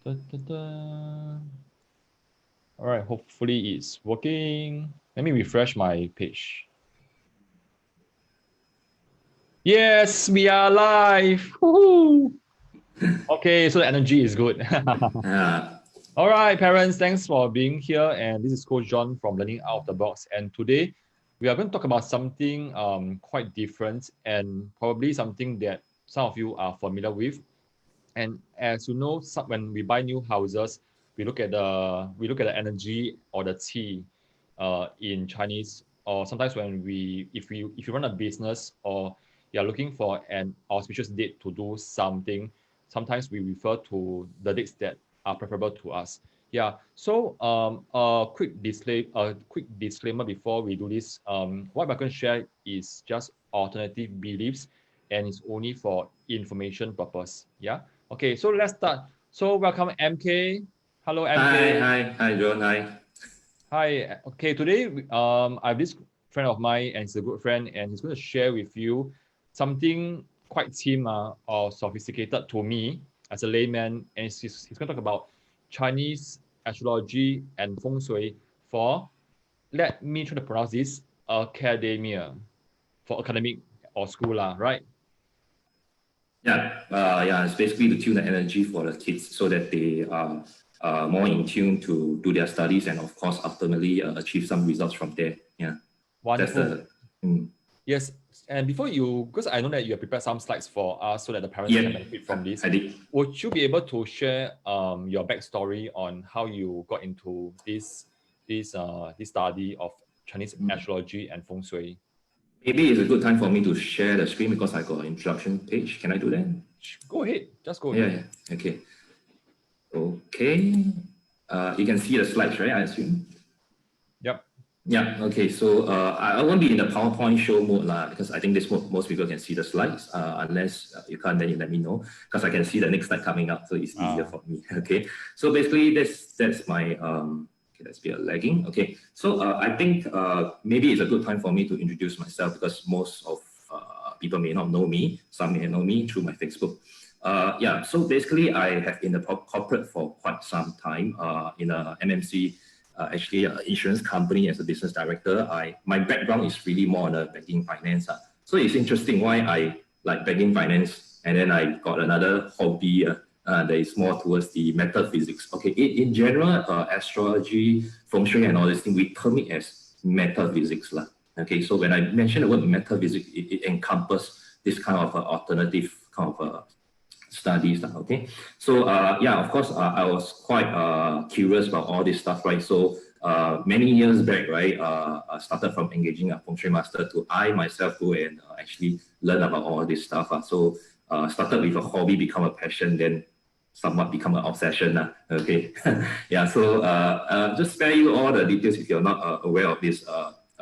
Da, da, da. All right, hopefully it's working. Let me refresh my page. Yes, we are live. Woohoo! Okay, so the energy is good. All right, parents, thanks for being here. And this is Coach John from Learning Out of the Box. And today we are going to talk about something quite different and probably something that some of you are familiar with. And as you know, when we buy new houses, we look at the energy or the qi in Chinese, or sometimes if you run a business or you're looking for an auspicious date to do something, sometimes we refer to the dates that are preferable to us. Yeah. So a quick disclaimer before we do this. What we're going to share is just alternative beliefs, and it's only for information purpose. Yeah. Okay, so let's start. So welcome MK. Hello MK. Hi, John. Hi. Hi. Okay, today I have this friend of mine, and he's a good friend, and he's going to share with you something quite or sophisticated to me as a layman, and he's going to talk about Chinese astrology and feng shui for, let me try to pronounce this, academia, for academic or school, right? Yeah, it's basically to tune the energy for the kids so that they are more in tune to do their studies and, of course, ultimately achieve some results from there. Yeah. Wonderful. Yes, and before you, because I know that you have prepared some slides for us so that the parents can benefit from this. I did. Would you be able to share your backstory on how you got into this study of Chinese astrology and feng shui? Maybe it's a good time for me to share the screen because I got an introduction page. Can I do that? Go ahead. Just go ahead. Yeah. Okay. You can see the slides, right? I assume. Yep. Yeah, okay, so I won't be in the PowerPoint show mode because I think most people can see the slides. Unless you can't, then you let me know because I can see the next slide coming up, so it's easier for me. Okay, so basically that's my okay, that's a bit lagging. Okay, so I think maybe it's a good time for me to introduce myself because most of people may not know me. Some may know me through my Facebook. Yeah, so basically I have been in the corporate for quite some time in a MNC. Actually, an insurance company as a business director. My background is really more on the banking finance. So it's interesting why I like banking finance, and then I got another hobby that is more towards the metaphysics. Okay, in general, astrology, feng shui, and all this thing, we term it as metaphysics. Okay, so when I mention the word metaphysics, it encompasses this kind of alternative kind of studies. Okay, so yeah, of course, I was quite curious about all this stuff, right? So many years back, right, I started from engaging a feng shui master to I myself go and actually learn about all this stuff. So started with a hobby, become a passion, then somewhat become an obsession. Okay, yeah. So just spare you all the details if you're not aware of this.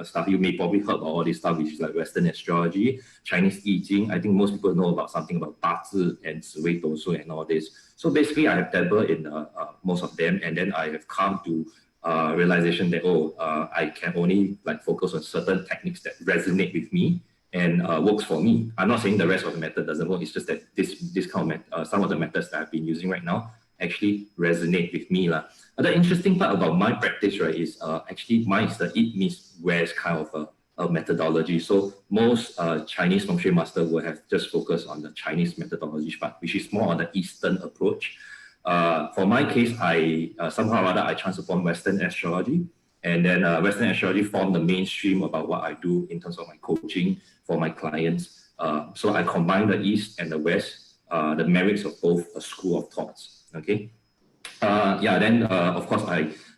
Stuff you may probably heard about all this stuff, which is like Western astrology, Chinese I Ching. I think most people know about something about Bazi and Sui Dosu and all this. So basically, I have dabbled in most of them, and then I have come to realization that I can only like focus on certain techniques that resonate with me and works for me. I'm not saying the rest of the method doesn't work. It's just that this kind of some of the methods that I've been using right now actually resonate with me. The interesting part about my practice, right, is actually mine is the eat, means where's kind of a methodology. So most Chinese feng shui master will have just focused on the Chinese methodology part, which is more on the Eastern approach. For my case, I somehow or other I transform Western astrology, and then Western astrology formed the mainstream about what I do in terms of my coaching for my clients. So I combine the East and the West, the merits of both a school of thoughts. Okay. Yeah, then of course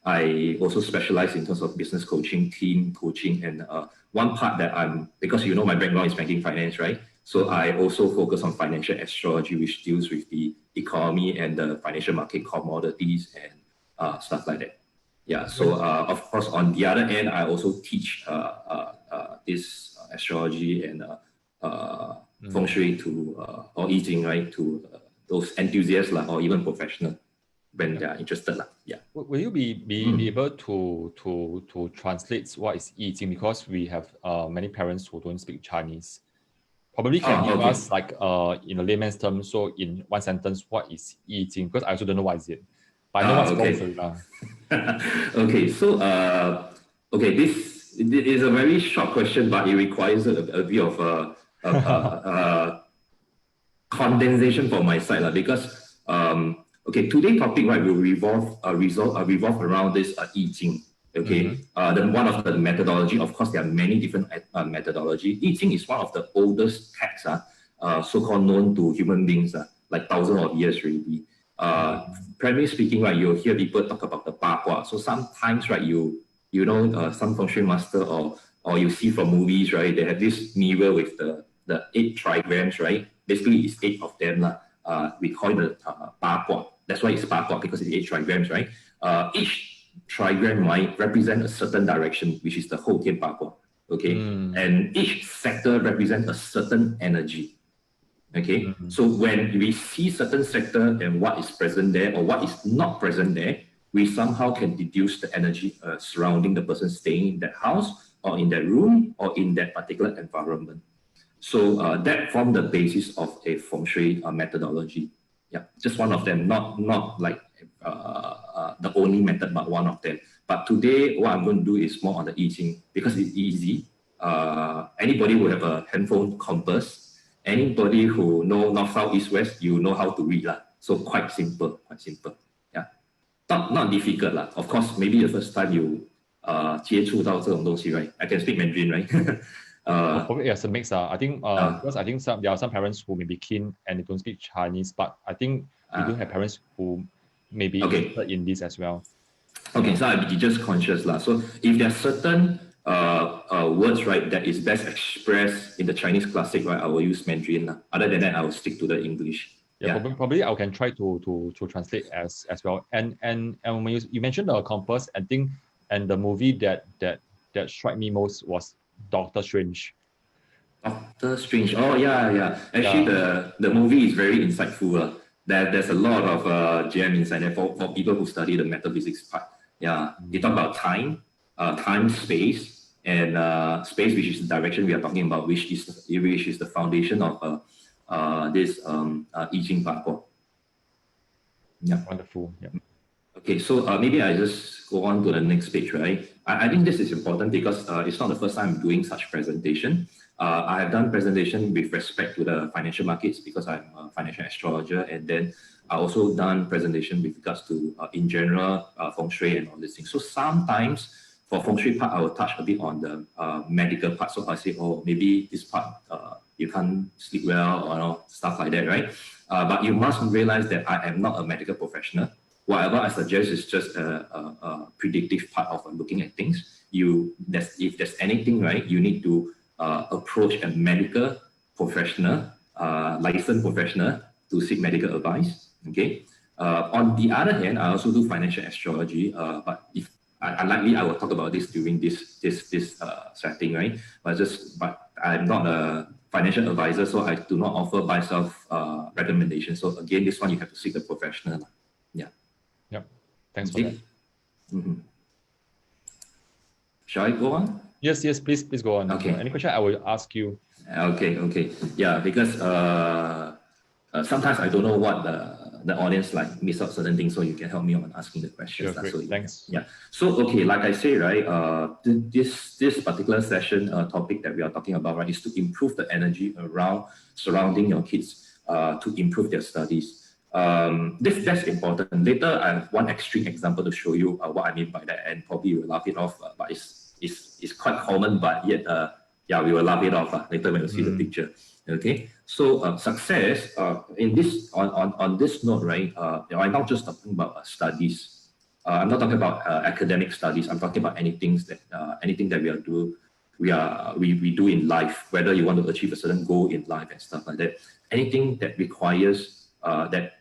I also specialize in terms of business coaching, team coaching, and one part that because you know my background is banking finance, right? So I also focus on financial astrology, which deals with the economy and the financial market commodities and stuff like that. Yeah, so of course on the other end, I also teach this astrology and feng shui to or I Ching, right, to those enthusiasts or even professional when they are interested. Yeah. Will you be able to translate what is I Ching, because we have many parents who don't speak Chinese? Probably can give us like in a layman's term. So in one sentence, what is I Ching? Because I also don't know what is it. But I know what's Okay. wrong. Okay, so okay, this is a very short question, but it requires a bit of condensation from my side, because okay, today's topic, right, will revolve around this I Ching. Okay, then one of the methodology, of course, there are many different methodology. I Ching is one of the oldest texts, so-called known to human beings, like thousands of years already. Primarily speaking, right, you'll hear people talk about the ba hua. So sometimes, right, you know, some feng shui master or you see from movies, right, they have this mirror with the 8 trigrams, right? Basically, it's 8 of them. We call it the ba hua. That's why it's ba hua, because it's 8 trigrams, right? Each trigram might represent a certain direction, which is the Hou Tian ba hua. Okay, and each sector represents a certain energy. Okay, so when we see certain sector and what is present there or what is not present there, we somehow can deduce the energy surrounding the person staying in that house or in that room or in that particular environment. So that formed the basis of a feng shui methodology. Yeah, just one of them, not like the only method, but one of them. But today, what I'm going to do is more on the I Ching, because it's easy. Anybody who have a handphone compass, anybody who know north, south, east, west, you know how to read lah. So quite simple, quite simple. Yeah, not difficult lah. Of course, maybe the first time you 接触到这种东西, right? I can speak Mandarin, right? Probably it's a mix. I think because I think there are some parents who may be keen and they don't speak Chinese, but I think we do have parents who may be interested in this as well. Okay, so I'll be just conscious lah. So if there are certain words, right, that is best expressed in the Chinese classic, right, I will use Mandarin lah. Other than that, I will stick to the English. Yeah. Probably I can try to translate as well. And when you mentioned the compass, I think, and the movie that struck me most was Doctor Strange. Doctor Strange. Oh yeah. Actually, the movie is very insightful. There's a lot of gem inside there for people who study the metaphysics part. Yeah, they talk about time, space, and space, which is the direction we are talking about, which is the foundation of this I Ching ba hua. Yeah, wonderful. Yeah. Okay, so maybe I just go on to the next page, right? I think this is important because it's not the first time I'm doing such presentation. I have done presentation with respect to the financial markets because I'm a financial astrologer, and then I also done presentation with regards to, in general, feng shui and all these things. So sometimes for feng shui part, I will touch a bit on the medical part. So I say, oh, maybe this part you can't sleep well or stuff like that, right? But you must realize that I am not a medical professional. Whatever I suggest is just a predictive part of looking at things. If there's anything, right, you need to approach a medical professional, licensed professional, to seek medical advice. Okay. On the other hand, I also do financial astrology, but if unlikely I will talk about this during this setting, right? But I'm not a financial advisor, so I do not offer myself recommendations. So again, this one you have to seek a professional. Yeah. Yep. Thanks for that. Shall I go on? Yes, please go on. Okay. Any question I will ask you. Okay. Yeah, because sometimes I don't know what the audience like miss out certain things, so you can help me on asking the questions. Sure, great. Thanks. Yeah. So okay, like I say, right, this particular session topic that we are talking about, right, is to improve the energy surrounding your kids to improve their studies. That's important. Later, I have one extreme example to show you what I mean by that, and probably you will laugh it off, but it's quite common, but yet yeah, we will laugh it off later when you see the picture. Okay, so success in this on this note, right? I'm not just talking about studies. I'm not talking about academic studies. I'm talking about anything that we do in life, whether you want to achieve a certain goal in life and stuff like that. Anything that requires that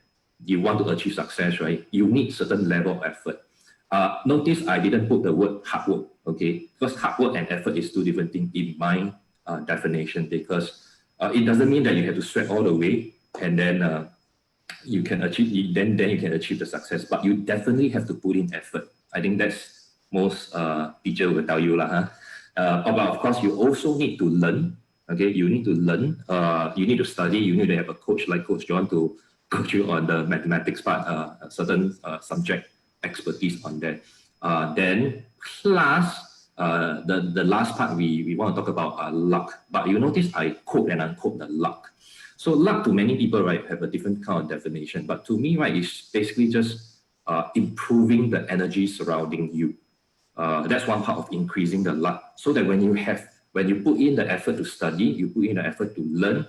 you want to achieve success, right? You need certain level of effort. Notice I didn't put the word hard work, okay? Because hard work and effort is two different things in my definition, because it doesn't mean that you have to sweat all the way and then you can achieve the success, but you definitely have to put in effort. I think that's most teacher will tell you lah. But of course, you also need to learn. Okay, you need to learn. You need to study. You need to have a coach like Coach John to go through on the mathematics part, a certain subject expertise on that. Then plus the last part we want to talk about luck. But you notice I quote and unquote the luck. So luck to many people, right, have a different kind of definition. But to me, right, it's basically just improving the energy surrounding you. That's one part of increasing the luck. So that when you put in the effort to study, you put in the effort to learn,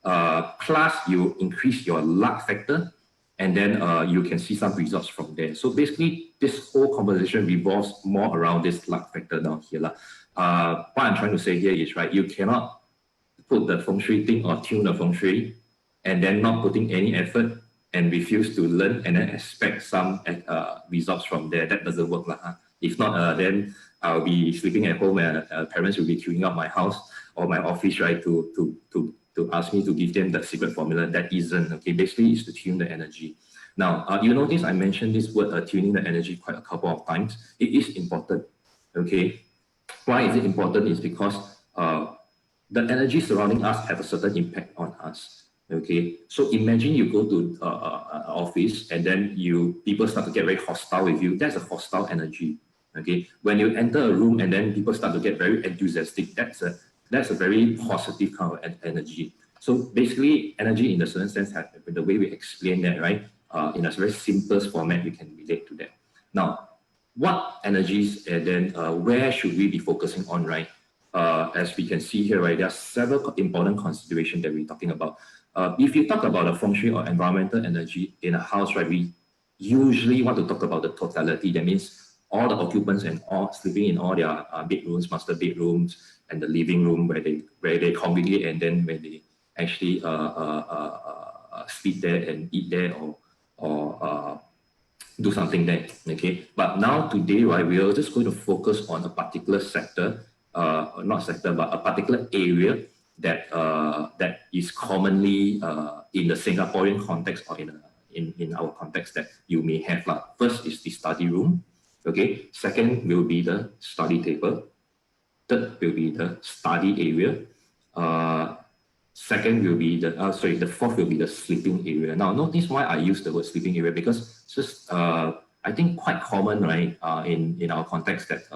plus you increase your luck factor, and then you can see some results from there. So basically, this whole conversation revolves more around this luck factor down here. What I'm trying to say here is, right, you cannot put the feng shui thing or tune the feng shui and then not putting any effort and refuse to learn and then expect some results from there. That doesn't work. If not, then I'll be sleeping at home and parents will be queuing up my house or my office, right, to ask me to give them the secret formula. That isn't, okay? Basically, it's to tune the energy. Now, you notice I mentioned this word tuning the energy quite a couple of times. It is important, okay? Why is it important? Is because the energy surrounding us have a certain impact on us. Okay, so imagine you go to an office and then people start to get very hostile with you. That's a hostile energy. Okay, when you enter a room and then people start to get very enthusiastic, that's a very positive kind of energy. So basically, energy in a certain sense, the way we explain that, right, in a very simplest format, we can relate to that. Now, what energies and then where should we be focusing on, right? As we can see here, right, there are several important considerations that we're talking about. If you talk about the feng shui or environmental energy in a house, right, we usually want to talk about the totality. That means all the occupants and all sleeping in all their bedrooms, master bedrooms, and the living room where they congregate, and then where they actually sleep there and eat there or do something there. Okay, but now today, right, we are just going to focus on a particular sector. Not sector, but a particular area that is commonly in the Singaporean context or in our context that you may have. First is the study room. Okay. Second will be the study table. Third will be the study area. Second will be the fourth will be the sleeping area. Now, notice why I use the word sleeping area, because it's just I think quite common, right, in our context that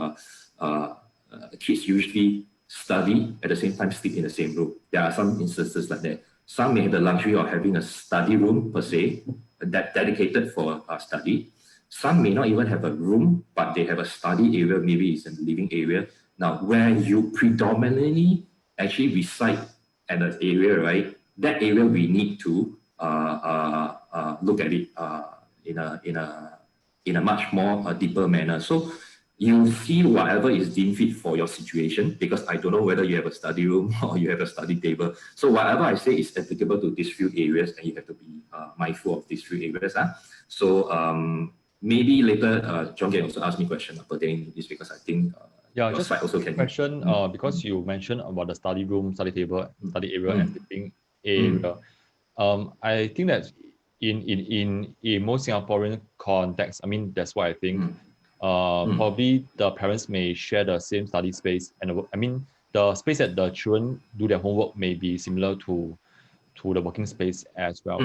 kids usually study at the same time, sleep in the same room. There are some instances like that. Some may have the luxury of having a study room per se, that dedicated for study. Some may not even have a room, but they have a study area, maybe it's a living area. Now, where you predominantly actually reside at an area, right? That area we need to look at it in a much more deeper manner. So you see whatever is deemed fit for your situation, because I don't know whether you have a study room or you have a study table. So whatever I say is applicable to these few areas, and you have to be mindful of these few areas. So maybe later John can also ask me a question pertaining to this, because I think just also can question because you mentioned about the study room, study table, study area, and sleeping area. I think that in most Singaporean context, I mean, that's why I think probably the parents may share the same study space, and I mean the space that the children do their homework may be similar to the working space as well.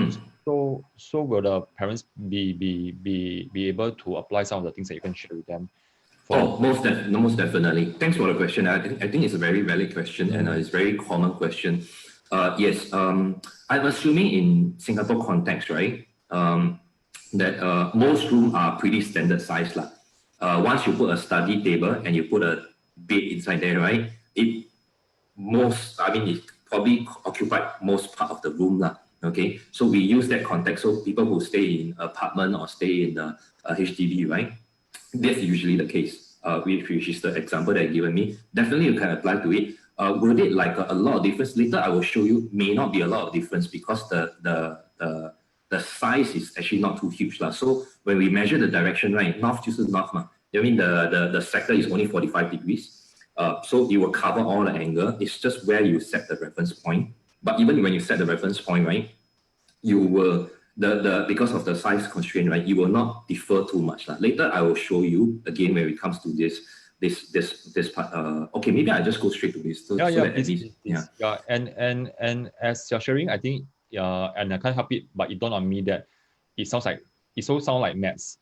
So will the parents be able to apply some of the things that you can share with them? Most definitely. Thanks for the question. I think it's a very valid question, and it's a very common question. Yes, I'm assuming in Singapore context, right, that most rooms are pretty standard size. Once you put a study table and you put a bed inside there, right, it probably occupied most part of the room. Okay, so we use that context. So people who stay in apartment or stay in a HDB, right, that's usually the case, which is the example that you given me. Definitely you can apply to it. Would it like a lot of difference? Later I will show you, may not be a lot of difference, because the size is actually not too huge. So when we measure the direction, right, north to north, I mean the sector is only 45 degrees. So you will cover all the angle. It's just where you set the reference point. But even when you set the reference point, right, you will because of the size constraint, right, you will not differ too much. Later I will show you again when it comes to this part. Okay, maybe I just go straight to this. And as you're sharing, I think and I can't help it, but it dawned on me that it sounds like maths.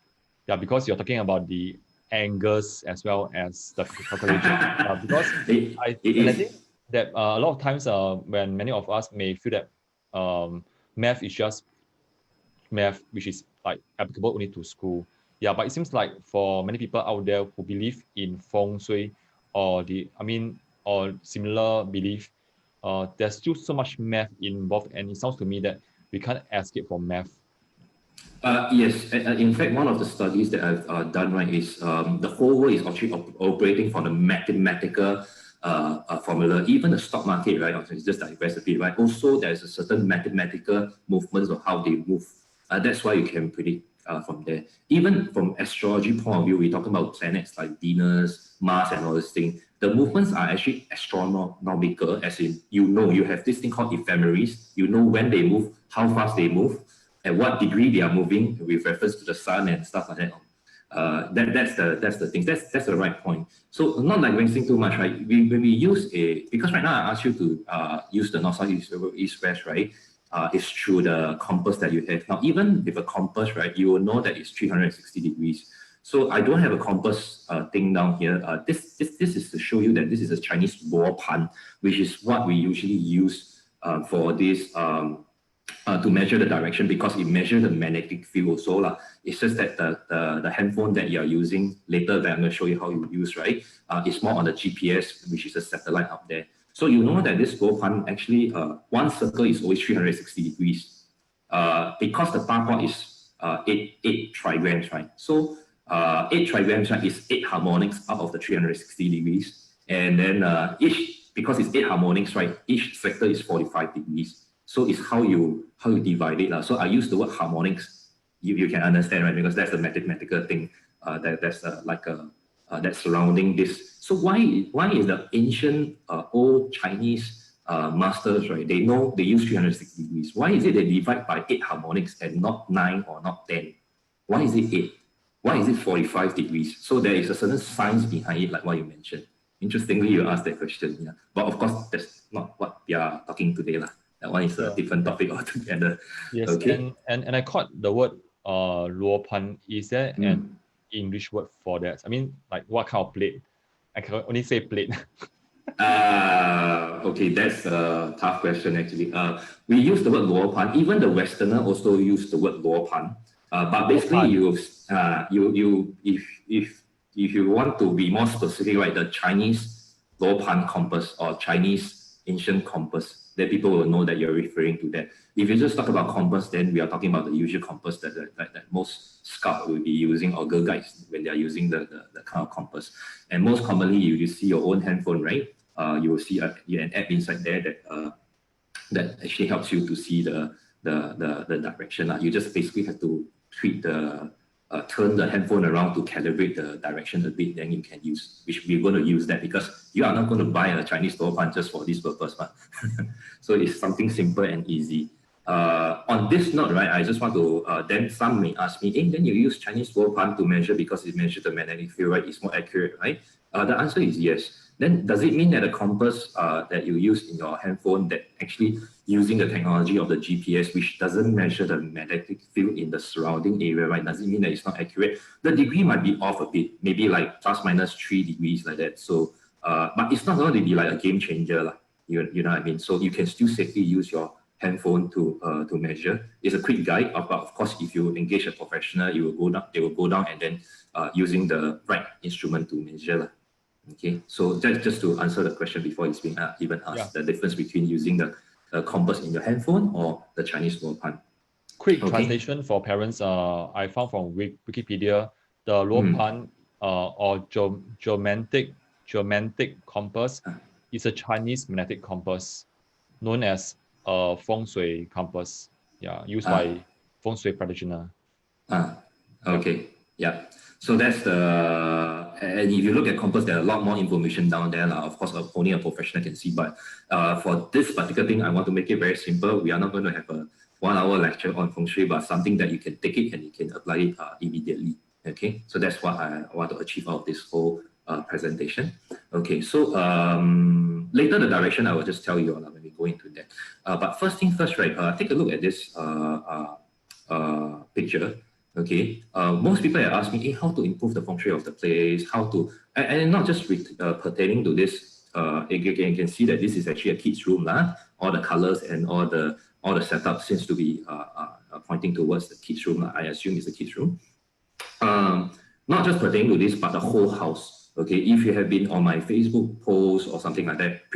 Yeah, because you're talking about the angles as well as the calculation. Because it I is. think that a lot of times when many of us may feel that math is just math, which is like applicable only to school. Yeah, but it seems like for many people out there who believe in feng shui or similar belief, there's still so much math involved, and it sounds to me that we can't escape from math. Yes, in fact, one of the studies that I've done right is the whole world is actually operating from a mathematical formula. Even the stock market, right? It's just digress a bit, right? Also, there's a certain mathematical movements of how they move. That's why you can predict from there. Even from astrology point of view, we're talking about planets like Venus, Mars, and all this thing. The movements are actually astronomical, as in you have this thing called ephemeris. You know when they move, how fast they move, at what degree they are moving with reference to the sun and stuff like that. That's the thing. That's the right point. So not like wasting too much, right? When we use because right now I asked you to use the north, south, east, west, right? It's through the compass that you have. Now, even with a compass, right, you will know that it's 360 degrees. So I don't have a compass thing down here. This is to show you that this is a Chinese luo pan, which is what we usually use for this to measure the direction, because it measures the magnetic field also. It's just that the handphone that you're using later, that I'm going to show you how you use, right? It's more on the GPS, which is a satellite up there. So you know that this Gopan actually, one circle is always 360 degrees. Because the bar is eight trigrams, right? So 8 trigrams, right, is 8 harmonics out of the 360 degrees. And then because it's 8 harmonics, right, each sector is 45 degrees. So it's how you divide it. So I use the word harmonics. You can understand, right? Because that's the mathematical thing that's surrounding this. So why is the ancient old Chinese masters, right? They know they use 360 degrees. Why is it they divide by 8 harmonics and not 9 or not 10? Why is it 8? Why is it 45 degrees? So there is a certain science behind it, like what you mentioned. Interestingly, you asked that question. Yeah. But of course, that's not what we are talking today. That one is a different topic altogether. Yes, okay. and I caught the word luo pan. Is there an English word for that? I mean, like what kind of plate? I can only say plate. Okay, that's a tough question actually. We use the word luo pan. Even the Westerner also use the word luo pan. But basically, if you want to be more specific, right, the Chinese luo pan compass or Chinese ancient compass, then people will know that you're referring to that. If you just talk about compass, then we are talking about the usual compass that most scouts will be using, or girl guides when they are using the kind of compass. And most commonly, you see your own handphone, right? You will see an app inside there that actually helps you to see the direction. You just basically have to tweak turn the handphone around to calibrate the direction a bit, then you can use, which we're going to use that, because you are not going to buy a Chinese store pan just for this purpose. So it's something simple and easy. On this note, right, I just want to, then some may ask me, hey, then you use Chinese store pan to measure because it measures the magnetic field, right? It's more accurate, right? The answer is yes. Then does it mean that the compass that you use in your handphone, that actually using the technology of the GPS, which doesn't measure the magnetic field in the surrounding area, right? Does it mean that it's not accurate? The degree might be off a bit, maybe like plus minus 3 degrees like that. So, but it's not going to be like a game changer, you know what I mean? So you can still safely use your handphone to measure. It's a quick guide, but of course, if you engage a professional, they will go down and then using the right instrument to measure. Okay, so just to answer the question before it's been even asked, the difference between using the compass in your handphone or the Chinese luo pan. Quick translation for parents. I found from Wikipedia, the luo pan or geomantic compass is a Chinese magnetic compass known as a feng shui compass. Yeah, used by feng shui practitioner. Okay. Yeah. So that's and if you look at compass, there are a lot more information down there. Of course, only a professional can see. But for this particular thing, I want to make it very simple. We are not going to have a 1-hour lecture on feng shui, but something that you can take it and you can apply it immediately. Okay. So that's what I want to achieve out of this whole presentation. Okay, so later the direction I will just tell you when we go into that. But first thing first, right? Take a look at this picture. Okay, most people have asked me, hey, how to improve the feng shui of the place, how to, and not just pertaining to this. You can see that this is actually a kid's room, lah. All the colors and all the setup seems to be pointing towards the kids' room. I assume it's a kids' room. Not just pertaining to this, but the whole house. Okay, if you have been on my Facebook post or something like that,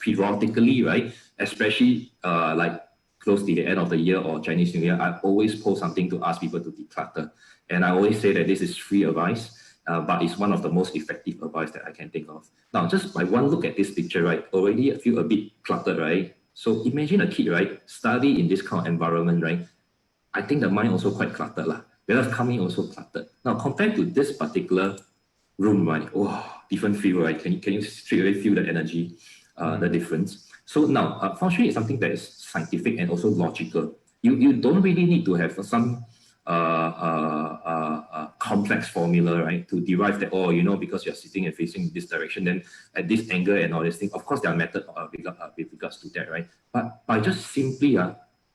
periodically, right? Especially like close to the end of the year or Chinese New Year, I always post something to ask people to declutter. And I always say that this is free advice, but it's one of the most effective advice that I can think of. Now, just by one look at this picture, right? Already I feel a bit cluttered, right? So imagine a kid, right? Study in this kind of environment, right? I think the mind also quite cluttered lah. Whereas coming also cluttered. Now compared to this particular room, right? Oh, different feel, right? Can you straight away feel the energy, the difference? So now, feng shui is something that is scientific and also logical. You don't really need to have some complex formula, right, to derive that, oh, because you're sitting and facing in this direction, then at this angle and all this thing. Of course, there are methods with regards to that, right? But by just simply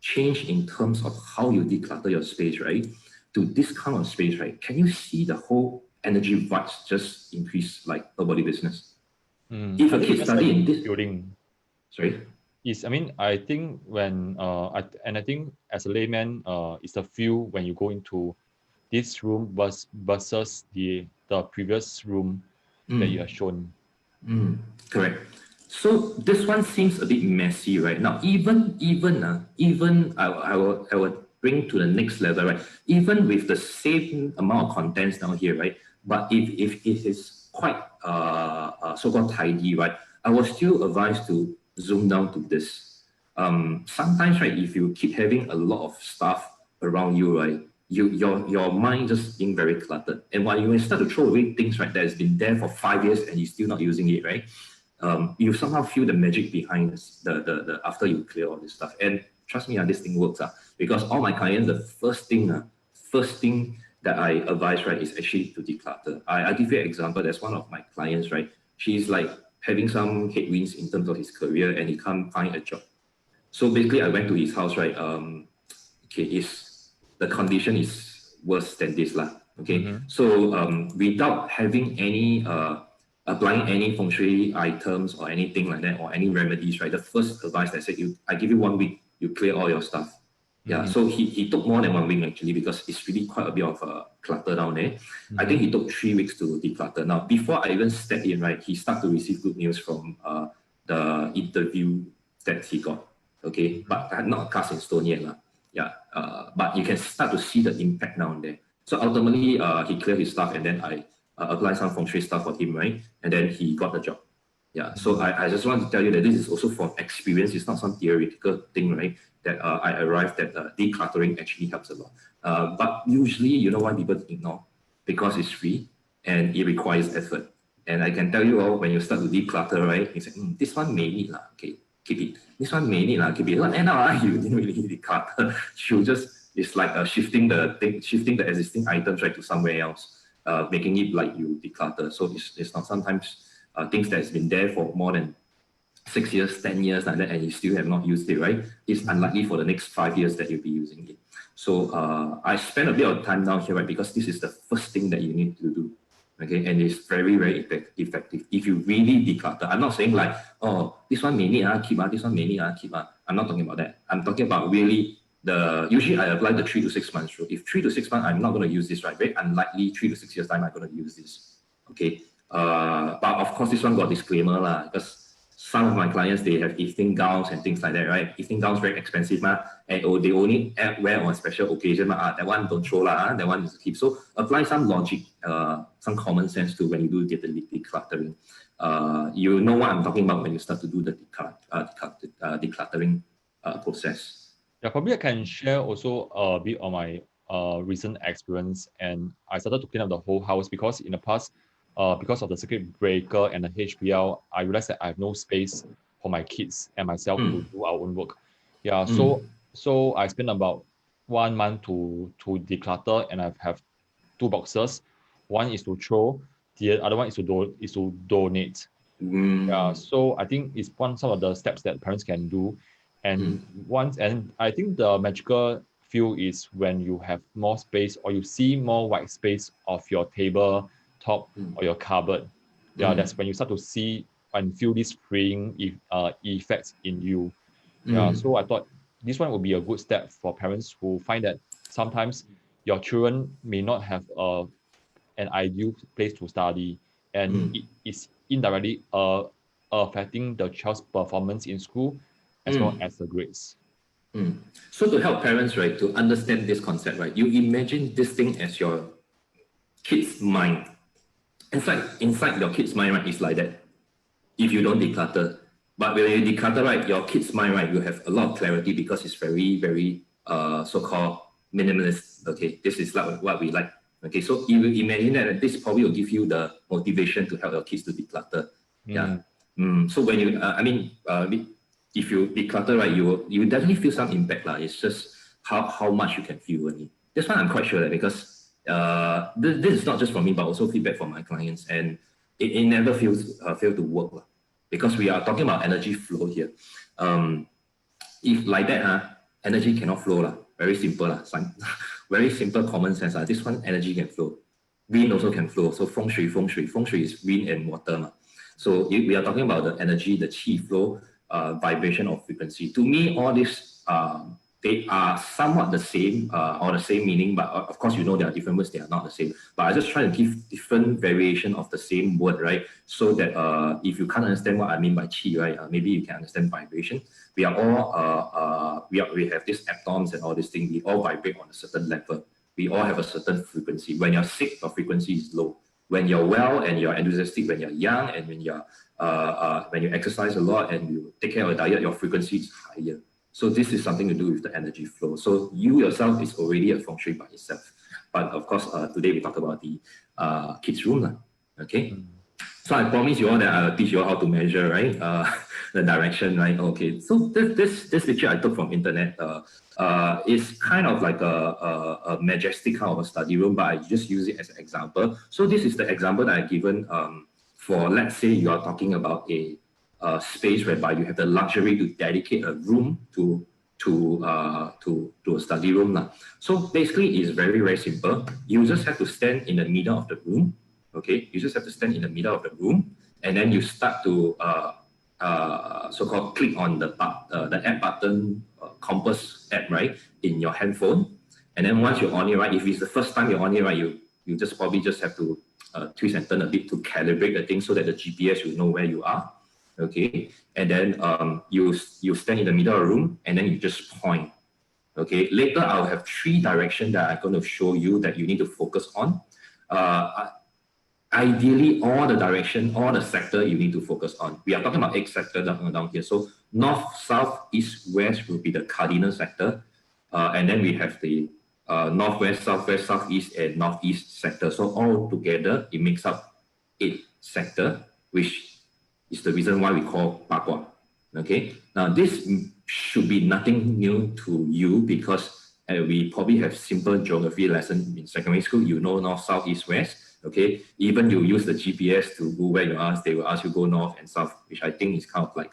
change in terms of how you declutter your space, right, to this kind of space, right, can you see the whole energy vibes just increase like nobody business? If a kid study in this building, sorry. I think when I think as a layman, it's the feel when you go into this room versus the previous room that you have shown. Correct. So this one seems a bit messy right now. Even I will bring to the next level, right? Even with the same amount of contents down here, right? But if it is quite so-called tidy, right? I will still advise to zoom down to this. Sometimes, right, if you keep having a lot of stuff around you, right, your mind just being very cluttered. And when you start to throw away things, right, that has been there for 5 years and you're still not using it, right? You somehow feel the magic behind the after you clear all this stuff. And trust me, this thing works. Because all my clients, the first thing that I advise, right, is actually to declutter. I give you an example. There's one of my clients, right? She's like having some headwinds in terms of his career and he can't find a job. So basically, I went to his house, right? The condition is worse than this, lah. Okay, so without having any applying any feng shui items or anything like that or any remedies, right? The first advice I said, I give you 1 week, you clear all your stuff. Yeah, so he took more than 1 week actually because it's really quite a bit of clutter down there. I think he took 3 weeks to declutter. Now, before I even stepped in, right, he started to receive good news from the interview that he got. Okay, but not cast in stone yet, lah. Yeah, but you can start to see the impact now and there. So ultimately, he cleared his stuff and then I applied some feng shui stuff for him, right? And then he got the job. Yeah, so I just want to tell you that this is also from experience. It's not some theoretical thing, right? That I arrived at decluttering actually helps a lot. But usually, you know why people ignore? Because it's free and it requires effort. And I can tell you all, when you start to declutter, right? You say, this one may need, okay, keep it. This one may need, keep it. And now you didn't really declutter. You just, it's like shifting the existing items, right, to somewhere else, making it like you declutter. So it's not sometimes things that's been there for more than 6 years, 10 years like that, and you still have not used it, right? It's unlikely for the next 5 years that you'll be using it. So I spent a bit of time down here, right? Because this is the first thing that you need to do. Okay, and it's very, very effective. If you really declutter, I'm not saying like, oh, this one may need keep, this one may need keep. I'm not talking about that. I'm talking about really usually I apply the 3 to 6 months rule. If 3 to 6 months, I'm not going to use this, right? Very unlikely 3 to 6 years time, I'm going to use this. Okay, but of course, this one got disclaimer lah, because some of my clients, they have evening gowns and things like that, right? Evening gowns very expensive, and they only wear on special occasion. That one don't throw, that one is to keep. So apply some logic, some common sense to when you do the decluttering. You know what I'm talking about when you start to do the decluttering process. Yeah, probably I can share also a bit on my recent experience, and I started to clean up the whole house because in the past, because of the circuit breaker and the HPL, I realized that I have no space for my kids and myself to do our own work. Yeah, so I spent about 1 month to declutter, and I have 2 boxes. One is to throw, The other one is to donate. Yeah, so I think it's some of the steps that parents can do. And I think the magical feel is when you have more space or you see more white space of your table top or your cupboard. Yeah, that's when you start to see and feel this freeing effects in you. Yeah, so I thought this one would be a good step for parents who find that sometimes your children may not have an ideal place to study, and it is indirectly affecting the child's performance in school as well as the grades. So to help parents, right, to understand this concept, right, you imagine this thing as your kid's mind. Inside your kid's mind, right, is like that. If you don't declutter, but when you declutter, right, your kid's mind, right, you have a lot of clarity because it's very, very so-called minimalist. Okay, this is like what we like. Okay, so you imagine that this probably will give you the motivation to help your kids to declutter. Yeah. So when you, if you declutter, right, you definitely feel some impact, lah. It's just how much you can feel only. This one I'm quite sure that because this is not just from me, but also feedback from my clients, and it never fail to work, lah. Because we are talking about energy flow here. If like that, energy cannot flow, lah. Very simple, lah. Very simple common sense. This one energy can flow. Wind also can flow. So feng shui is wind and water, lah. So we are talking about the energy, the qi flow, vibration or frequency. To me, all this they are somewhat the same or the same meaning, but of course, you know, there are different words, they are not the same. But I just try to give different variation of the same word, right? So that if you can't understand what I mean by qi, right, maybe you can understand vibration. We are all, we have these atoms and all these things, we all vibrate on a certain level. We all have a certain frequency. When you're sick, your frequency is low. When you're well and you're enthusiastic, when you're young and when you exercise a lot and you take care of your diet, your frequency is higher. So this is something to do with the energy flow. So you yourself is already a feng shui by itself. But of course, today we talk about the kids' room. Okay. So I promise you all that I'll teach you all how to measure, right? The direction, right? Okay. So this picture I took from internet is kind of like a majestic kind of a study room, but I just use it as an example. So this is the example that I've given for, let's say you are talking about a space whereby you have the luxury to dedicate a room to a study room. So basically it's very, very simple. You just have to stand in the middle of the room. Okay, you just have to stand in the middle of the room, and then you start to so-called click on the app button, compass app, right, in your handphone. And then once you're on it, right, if it's the first time you're on it, right, you just probably just have to twist and turn a bit to calibrate the thing so that the GPS will know where you are. Okay, and then you stand in the middle of the room and then you just point. Okay, later I'll have 3 directions that I'm going to show you that you need to focus on. Ideally, all the direction, all the sector you need to focus on. We are talking about 8 sectors down here. So north, south, east, west will be the cardinal sector. And then we have the northwest, southwest, southeast, and northeast sector. So all together, it makes up 8 sector, which is the reason why we call Bagua. Okay. Now this should be nothing new to you because we probably have simple geography lesson in secondary school. You know north, south, east, west. Okay, even you use the GPS to go where you are, they will ask you go north and south, which I think is kind of like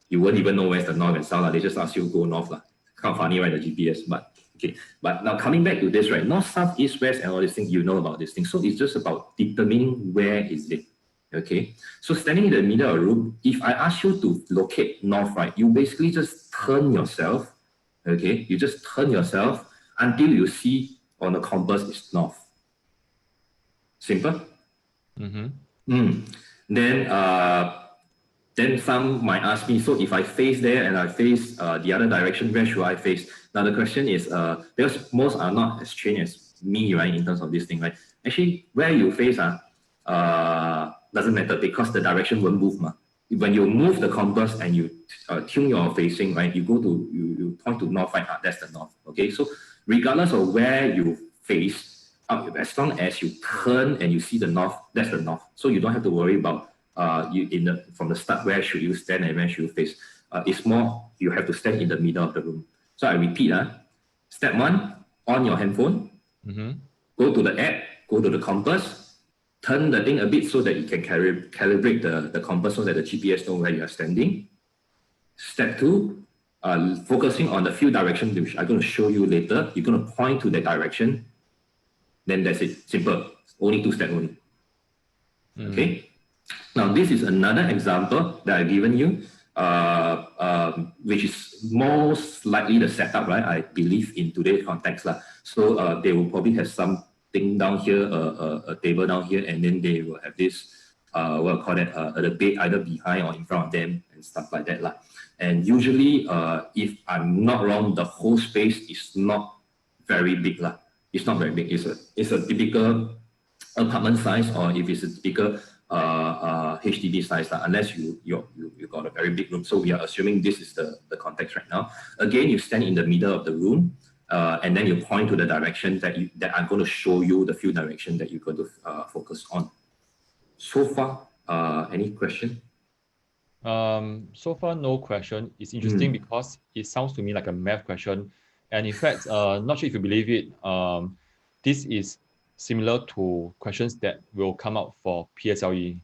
you won't even know where's the north and south. They just ask you go north. Kind of funny, right, the GPS, but okay. But now coming back to this, right, north, south, east, west, and all these things, you know about these things. So it's just about determining where is it. Okay, so standing in the middle of the room, if I ask you to locate north, right, you basically just turn yourself. Okay, you just turn yourself until you see on the compass is north. Simple. Then some might ask me, so if I face there and I face the other direction, where should I face? Now the question is, because most are not as trained as me, right, in terms of this thing, right? Actually, where you face doesn't matter because the direction won't move. When you move the compass and you tune your facing, right, you point to north, right? That's the north. Okay, so regardless of where you face, as long as you turn and you see the north, that's the north. So you don't have to worry about from the start where should you stand and where should you face. It's more you have to stand in the middle of the room. So I repeat, step 1, on your handphone, go to the app, go to the compass, turn the thing a bit so that you can calibrate the compass so that the GPS know where you are standing. Step 2, focusing on the few directions which I'm going to show you later. You're going to point to that direction. Then that's it. Simple. Only 2 steps only. Okay. Now this is another example that I've given you, which is most likely the setup, right? I believe in today's context. So they will probably have something down here, a table down here, and then they will have this, what I call it, the bed either behind or in front of them and stuff like that. And usually, if I'm not wrong, the whole space is not very big. It's not very big. It's a typical apartment size, or if it's a typical HDB size, unless you got a very big room. So we are assuming this is the context right now. Again, you stand in the middle of the room, and then you point to the direction that I'm going to show you, the few directions that you're going to focus on. So far, any question? So far, no question. It's interesting because it sounds to me like a math question. And in fact, not sure if you believe it, this is similar to questions that will come out for PSLE.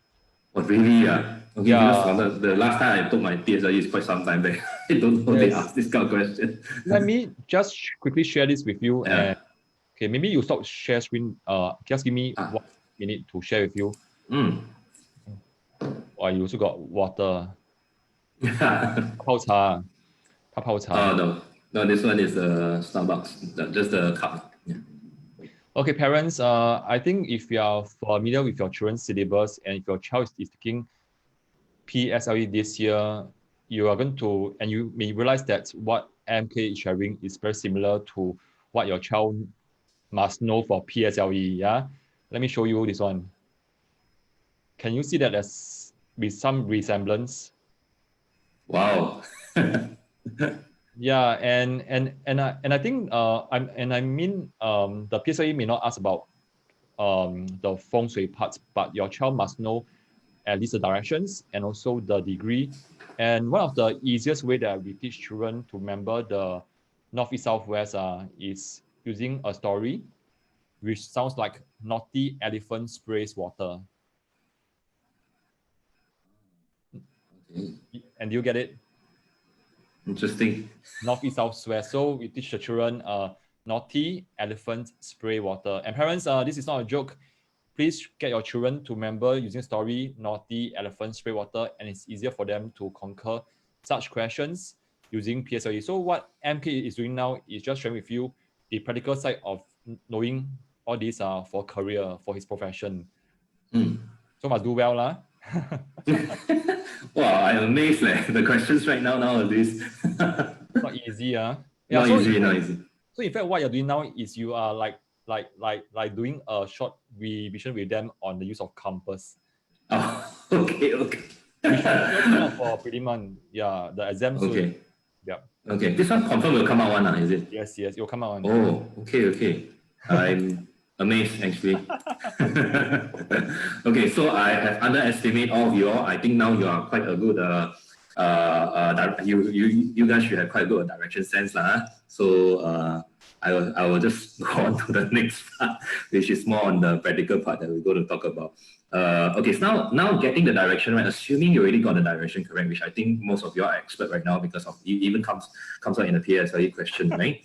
Oh, really? Okay, yeah. Because the last time I took my PSLE is quite some time back. I don't know they ask this kind of question. Let me just quickly share this with you. Yeah. And, okay, maybe you stop share screen. Just give me 1 minute to share with you. Oh, you also got water. 泡茶. No, this one is Starbucks. Just the cup. Yeah. Okay, parents, I think if you are familiar with your children's syllabus and if your child is taking PSLE this year, you are going to, and you may realize that what MK is sharing is very similar to what your child must know for PSLE. Yeah, let me show you this one. Can you see that there's with some resemblance? Wow. Yeah, and I think I mean the PSLE may not ask about the feng shui parts, but your child must know at least the directions and also the degree. And one of the easiest way that we teach children to remember the north, east, south, west is using a story, which sounds like naughty elephant sprays water. Okay. And do you get it? Interesting. North, east, south, west. So we teach the children naughty elephant spray water. And parents, this is not a joke. Please get your children to remember using story, naughty elephant spray water, and it's easier for them to conquer such questions using PSLE. So what MK is doing now is just sharing with you the practical side of knowing all these for career, for his profession. So must do well, lah. Wow, I'm amazed. The questions right nowadays. Not easy, Yeah, not easy. So in fact, what you're doing now is you are like doing a short revision with them on the use of compass. Oh, okay. For prelim, yeah, the exam. Okay. Yeah. Okay, this one confirm will come out one, is it? Yes, it will come out one. Oh, okay. I'm amazed actually. Okay, so I have underestimated all of you all. I think now you are quite a good you guys should have quite a good direction sense. So I will just go on to the next part, which is more on the practical part that we're going to talk about. Okay, so now getting the direction right, assuming you already got the direction correct, which I think most of you are expert right now because of it even comes out in the PSLE question, right?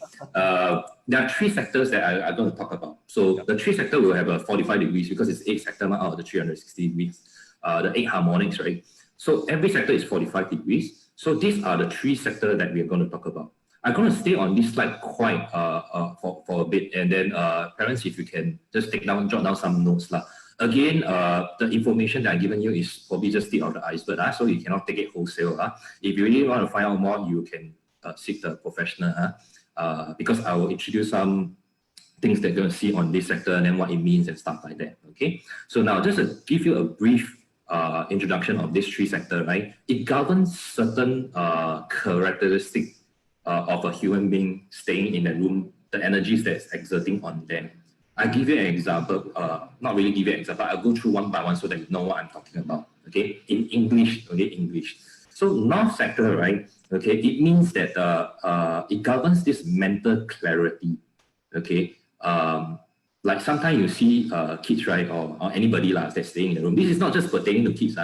There are 3 sectors that I'm going to talk about. So the 3 sector will have a 45 degrees because it's 8 sector out of the 360 degrees, the 8 harmonics, right? So every sector is 45 degrees. So these are the 3 sectors that we are going to talk about. I'm going to stay on this slide quite for a bit, and then parents, if you can just jot down some notes. Again, the information that I'm giving you is probably just tip of the iceberg, so you cannot take it wholesale. If you really want to find out more, you can seek the professional, because I will introduce some things that you're going to see on this sector and then what it means and stuff like that. Okay, so now just to give you a brief introduction of this 3 sector, right? It governs certain characteristics of a human being staying in a room, the energies that's exerting on them. I give you an example, not really give you an example, I'll go through one by one so that you know what I'm talking about, okay? In English, okay, English. So north sector, right, okay, it means that it governs this mental clarity, okay? like sometimes you see kids, right, or anybody that's staying in the room. This is not just pertaining to kids.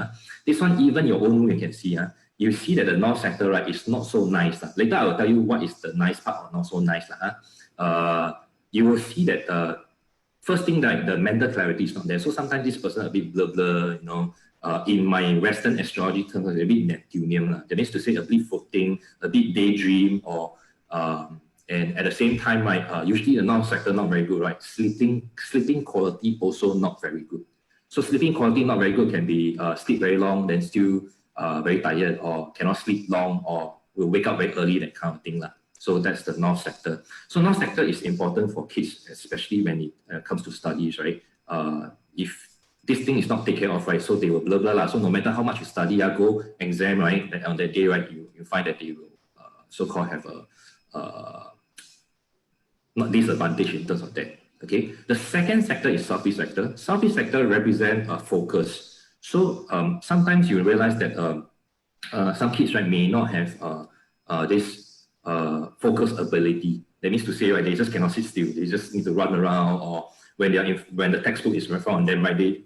This one, even your own room, you can see. You see that the north sector, right, is not so nice. Later, I will tell you what is the nice part or not so nice. You will see that first thing, that the mental clarity is not there. So sometimes this person a bit blur, in my Western astrology terms, a bit Neptunian. That means to say a bit floating, a bit daydream, or and at the same time, right, usually the north sector not very good, right? Sleeping quality also not very good. So sleeping quality not very good can be sleep very long, then still very tired, or cannot sleep long, or will wake up very early, that kind of thing. So that's the north sector. So north sector is important for kids, especially when it comes to studies, right? If this thing is not taken care of, right, so they will blah blah. So no matter how much you study, go exam, right, on that day, right, you find that they will so-called have a not disadvantage in terms of that. Okay. The second sector is southeast sector. Southeast sector represent focus. So sometimes you realize that some kids, right, may not have this focus ability. That means to say, right, they just cannot sit still. They just need to run around, or when when the textbook is in front of them, right,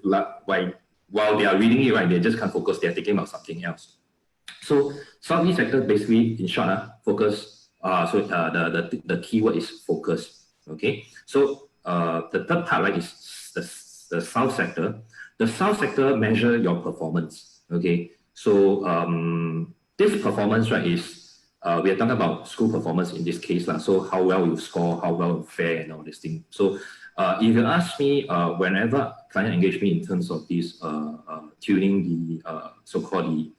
while they are reading it, right, they just can't focus. They are thinking about something else. So southeast sector, basically, in short, focus. The keyword is focus. Okay. So the third part, right, is the south sector. The south sector measure your performance. Okay. So this performance, right, is we are talking about school performance in this case, so how well you score, how well you fare, and all this thing. So if you ask me, whenever client engage me in terms of this tuning the so-called the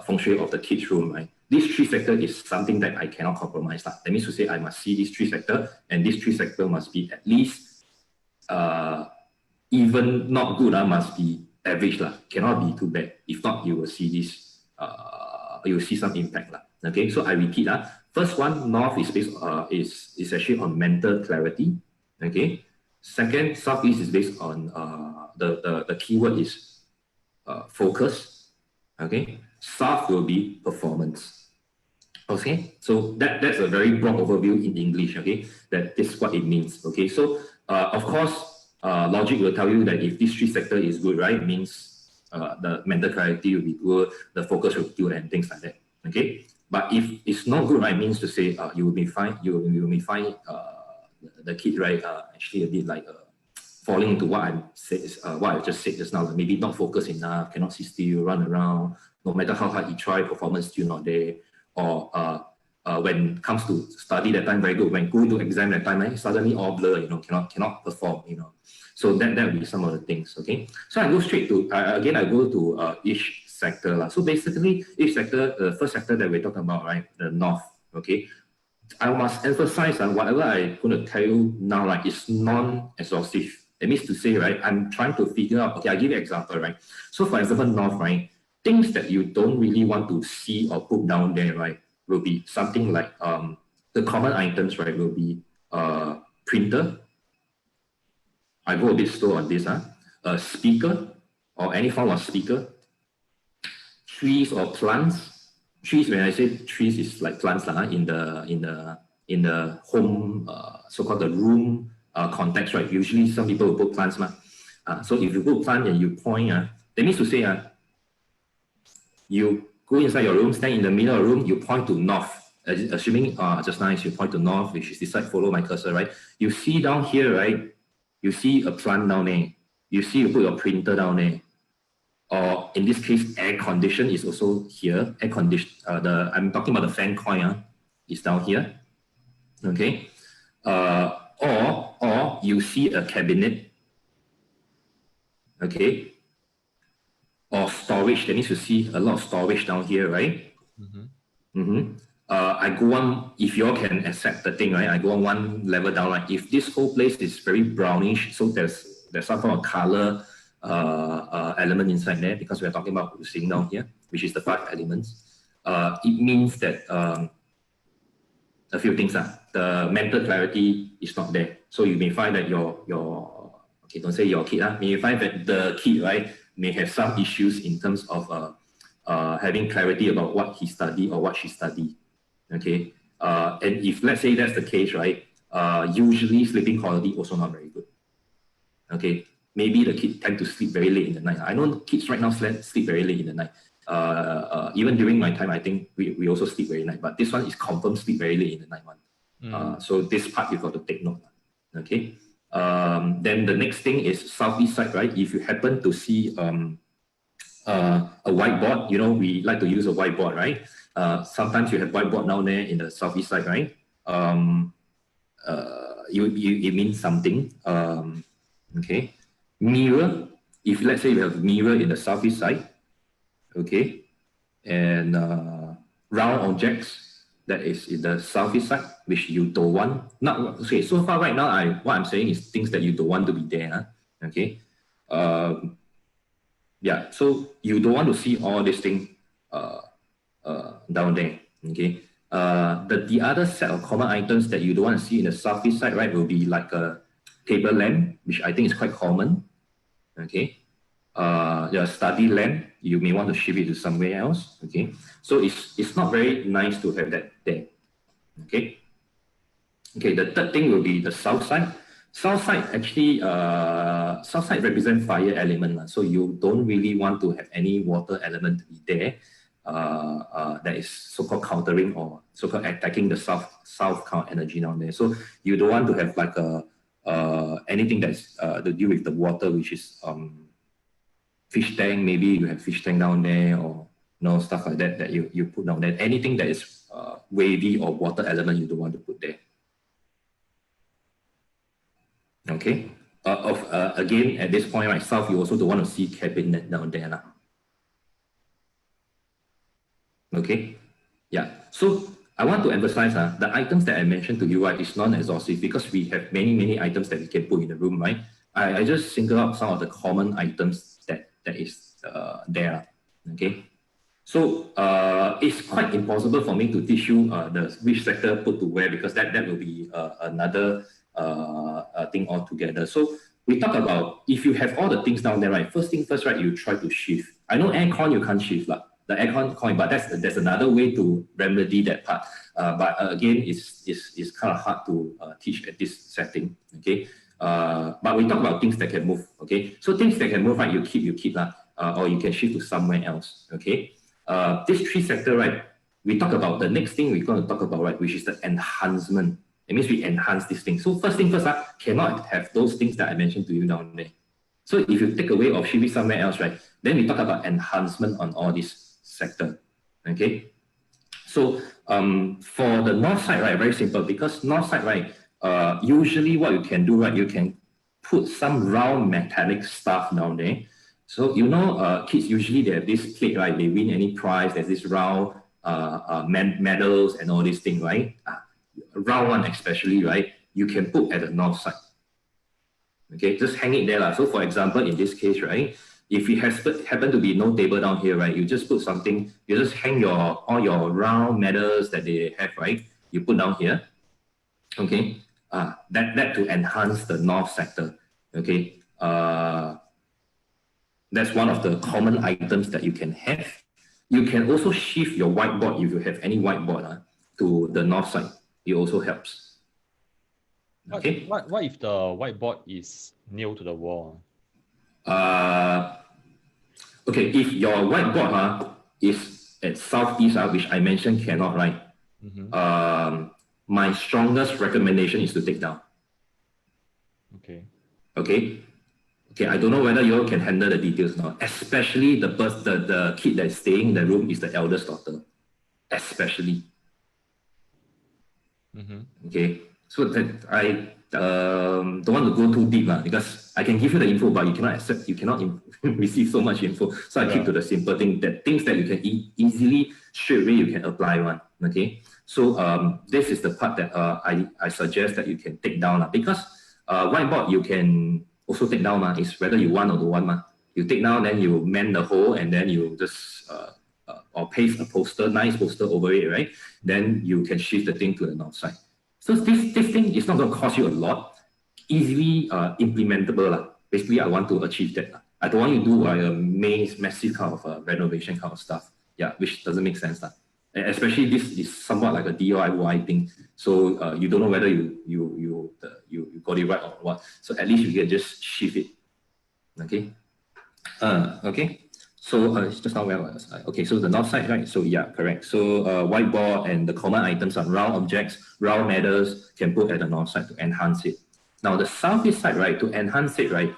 feng shui of the kids' room, right? This three sector is something that I cannot compromise. That means to say I must see this three sector, and this three sector must be at least even not good, must be average, cannot be too bad. If not, you will see this, you will see some impact. Okay, so I repeat, first one, north is based is actually on mental clarity. Okay, second, southeast is based on the keyword is focus. Okay, south will be performance. Okay, so that's a very broad overview in English. Okay, that is what it means. Okay, so of course, logic will tell you that if this three sector is good, right, means the mental clarity will be good, the focus will be good, and things like that. Okay, but if it's not good, right, means to say you will be fine. You will find the kid, right, actually a bit like falling into what I just said just now. Like maybe not focused enough, cannot sit still, run around. No matter how hard he try, performance still not there. Or when it comes to study, that time very good. When go to exam, that time suddenly all blur, cannot perform, So that will be some of the things. Okay. So I go straight to again. I go to each sector. So basically, each sector, the first sector that we're talking about, right, the north. Okay. I must emphasize whatever I'm going to tell you now, right, is non-exhaustive. That means to say, right, I'm trying to figure out. Okay, I'll give you an example, right. So for example, north, right. Things that you don't really want to see or put down there, right, will be something like the common items, right, will be printer. I go a bit slow on this, a speaker or any form of speaker, trees or plants. Trees, when I say trees, is like plants in the home, so-called the room context, right? Usually some people will put plants, so if you put plant and you point, that means to say, you go inside your room, stand in the middle of the room, you point to north. Assuming just nice, you point to north, which is this side, follow my cursor, right? You see down here, right? You see a plant down there. You see you put your printer down there. Or in this case, air condition is also here. Air condition, I'm talking about the fan coil, is down here. Okay. Or you see a cabinet. Okay. Or storage, that means you see a lot of storage down here, right? I go on, if you all can accept the thing, right? I go on one level down, right? If this whole place is very brownish, so there's some form of color element inside there, because we're talking about seeing down here, which is the 5 elements. It means that a few things, the mental clarity is not there. So you may find that your okay, don't say your kid, may find that the kid, right, may have some issues in terms of having clarity about what he studied or what she studied. Okay, and if let's say that's the case, right, usually sleeping quality also not very good. Okay, maybe the kids tend to sleep very late in the night. I know kids right now sleep very late in the night. Even during my time, I think we also sleep very late, but this one is confirmed sleep very late in the night one. So this part you got to take note. Okay. Then the next thing is southeast side, right? If you happen to see a whiteboard, you know, we like to use a whiteboard, right? Sometimes you have whiteboard down there in the southeast side, right? It means something. Okay. Mirror, if let's say you have mirror in the southeast side, okay, and round objects that is in the southeast side, which you don't want. Not okay. So far, right now, what I'm saying is things that you don't want to be there. Huh? Okay. Yeah. So you don't want to see all these things down there. Okay. The other set of common items that you don't want to see in the southeast side, right, will be like a table lamp, which I think is quite common. Okay. Your study lamp, you may want to shift it to somewhere else. Okay. So it's not very nice to have that there. Okay. Okay. The third thing will be the south side. South side actually, south side represents fire element. So you don't really want to have any water element to be there. That is so-called countering or so-called attacking the south count energy down there. So you don't want to have like anything that's to do with the water, which is fish tank. Maybe you have fish tank down there, or stuff like that you put down there. Anything that is wavy or water element, you don't want to put there. Okay. Again, at this point, right, south, you also don't want to see cabinet down there now. Okay. Yeah. So I want to emphasize the items that I mentioned to you, right, is non-exhaustive because we have many items that we can put in the room, right? I just single out some of the common items that is there. Okay. So it's quite impossible for me to teach you which sector put to where, because that will be another thing altogether. So we talk about if you have all the things down there, right? First thing first, right? You try to shift. I know aircon you can't shift the aircon coin, but there's another way to remedy that part. But again, it's kind of hard to teach at this setting. Okay. But we talk about things that can move. Okay. So things that can move, right? You keep or you can shift to somewhere else. Okay. This three sector, right? We talk about the next thing we're going to talk about, right? Which is the enhancement. It means we enhance this thing. So first thing first, cannot have those things that I mentioned to you down there. So if you take away or shift it somewhere else, right? Then we talk about enhancement on all this sector. Okay. So for the north side, right? Very simple, because north side, right? Usually what you can do, right? You can put some round metallic stuff down there. So kids usually they have this plate, right? They win any prize. There's this round medals and all these things, right? Round one especially, right? You can put at the north side. Okay, just hang it there. So for example, in this case, right? If it happen to be no table down here, right? You just put something. You just hang all your round medals that they have, right? You put down here. Okay. That to enhance the north sector. Okay. That's one of the common items that you can have. You can also shift your whiteboard if you have any whiteboard to the north side. It also helps. Okay. What if the whiteboard is near to the wall? Okay, if your whiteboard is at southeast, which I mentioned cannot, right? Mm-hmm. My strongest recommendation is to take down. Okay. Okay. Okay, I don't know whether you all can handle the details now. Especially the kid that's staying in the room is the eldest daughter. Especially. Mm-hmm. Okay, so that I don't want to go too deep because I can give you the info, but you cannot receive so much info. So I keep to the simple thing, that things that you can easily straight away you can apply one. Okay, so this is the part that I suggest that you can take down because whiteboard you can also take down. It's whether you want or don't want. You take down, then you mend the hole, and then you just or paste a poster, nice poster over it, right? Then you can shift the thing to the north side. So this thing is not going to cost you a lot, easily implementable. Basically, I want to achieve that. I don't want you to do a massive kind of renovation kind of stuff, which doesn't make sense. especially this is somewhat like a DIY thing. So you don't know whether you got it right or what. So at least you can just shift it. Okay. Okay. So just now where was I? Okay, so the north side, right? So yeah, correct. So whiteboard and the common items are round objects, round matters can put at the north side to enhance it. Now the southeast side, right? To enhance it, right?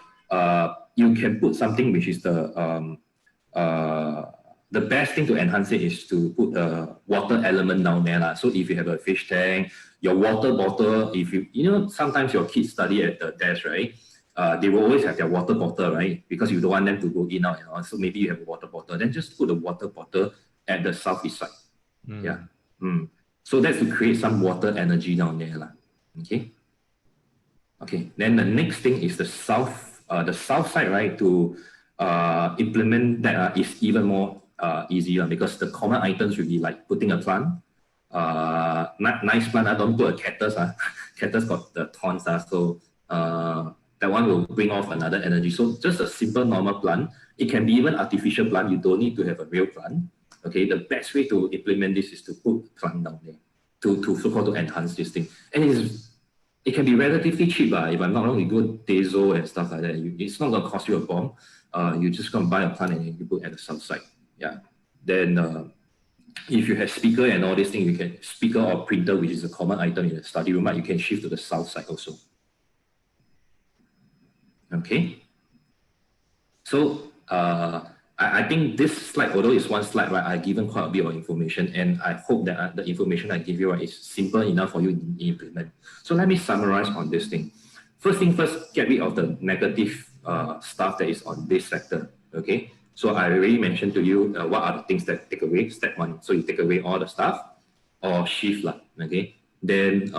You can put something which is the best thing to enhance it is to put a water element down there. So if you have a fish tank, your water bottle, if sometimes your kids study at the desk, right? They will always have their water bottle, right? Because you don't want them to go in out and out. So maybe you have a water bottle. Then just put the water bottle at the southeast side. Yeah. So that's to create some water energy down there. Okay. Okay. Then the next thing is the south side, right? To implement that is even more easier because the common items will be like putting a plant. Nice plant. Don't put a cactus. Cactus got the thorns. So that one will bring off another energy. So just a simple normal plant. It can be even artificial plant. You don't need to have a real plant. Okay, the best way to implement this is to put plant down there to so-called to enhance this thing. And it can be relatively cheap. If I'm not wrong, you go Dezo and stuff like that. It's not going to cost you a bomb. You just going to buy a plant and you put at the south side. Yeah. Then if you have speaker and all these things, you can speaker or printer, which is a common item in the study room, you can shift to the south side also. Okay. So I think this slide, although it's one slide, right, I've given quite a bit of information, and I hope that the information I give you is simple enough for you to implement. So let me summarize on this thing. First thing first, get rid of the negative stuff that is on this sector. Okay. So I already mentioned to you what are the things that take away. Step one. So you take away all the stuff or shift. Okay. Then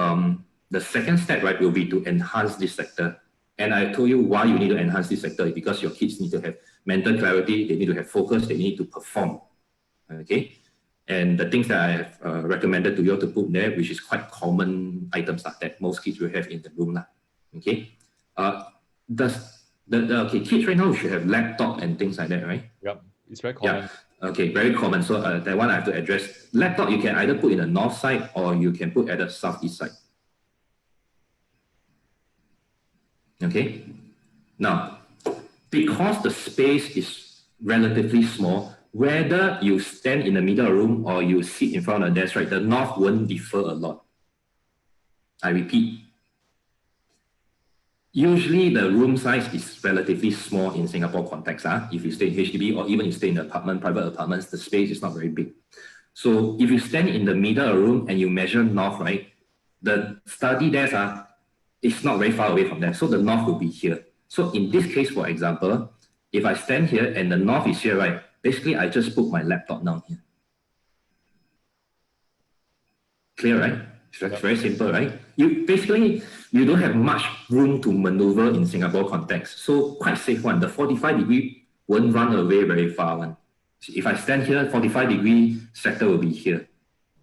the second step, right, will be to enhance this sector. And I told you why you need to enhance this sector because your kids need to have mental clarity, they need to have focus, they need to perform. Okay. And the things that I have recommended to you to put there, which is quite common items that most kids will have in the room. Okay. Kids right now should have laptop and things like that, right? Yep, it's very common. Yeah. Okay, very common. So that one I have to address. Laptop you can either put in the north side or you can put at the southeast side. Okay. Now, because the space is relatively small, whether you stand in the middle of the room or you sit in front of the desk, right, the north won't differ a lot. I repeat. Usually the room size is relatively small in Singapore context. If you stay in HDB or even you stay in apartment, private apartments, the space is not very big. So if you stand in the middle of the room and you measure north, right, the study desk is not very far away from there. So the north will be here. So in this case, for example, if I stand here and the north is here, right, basically I just put my laptop down here. Clear, right? It's very simple, right? You don't have much room to maneuver in Singapore context. So quite safe one. The 45-degree won't run away very far one. So if I stand here, 45-degree sector will be here.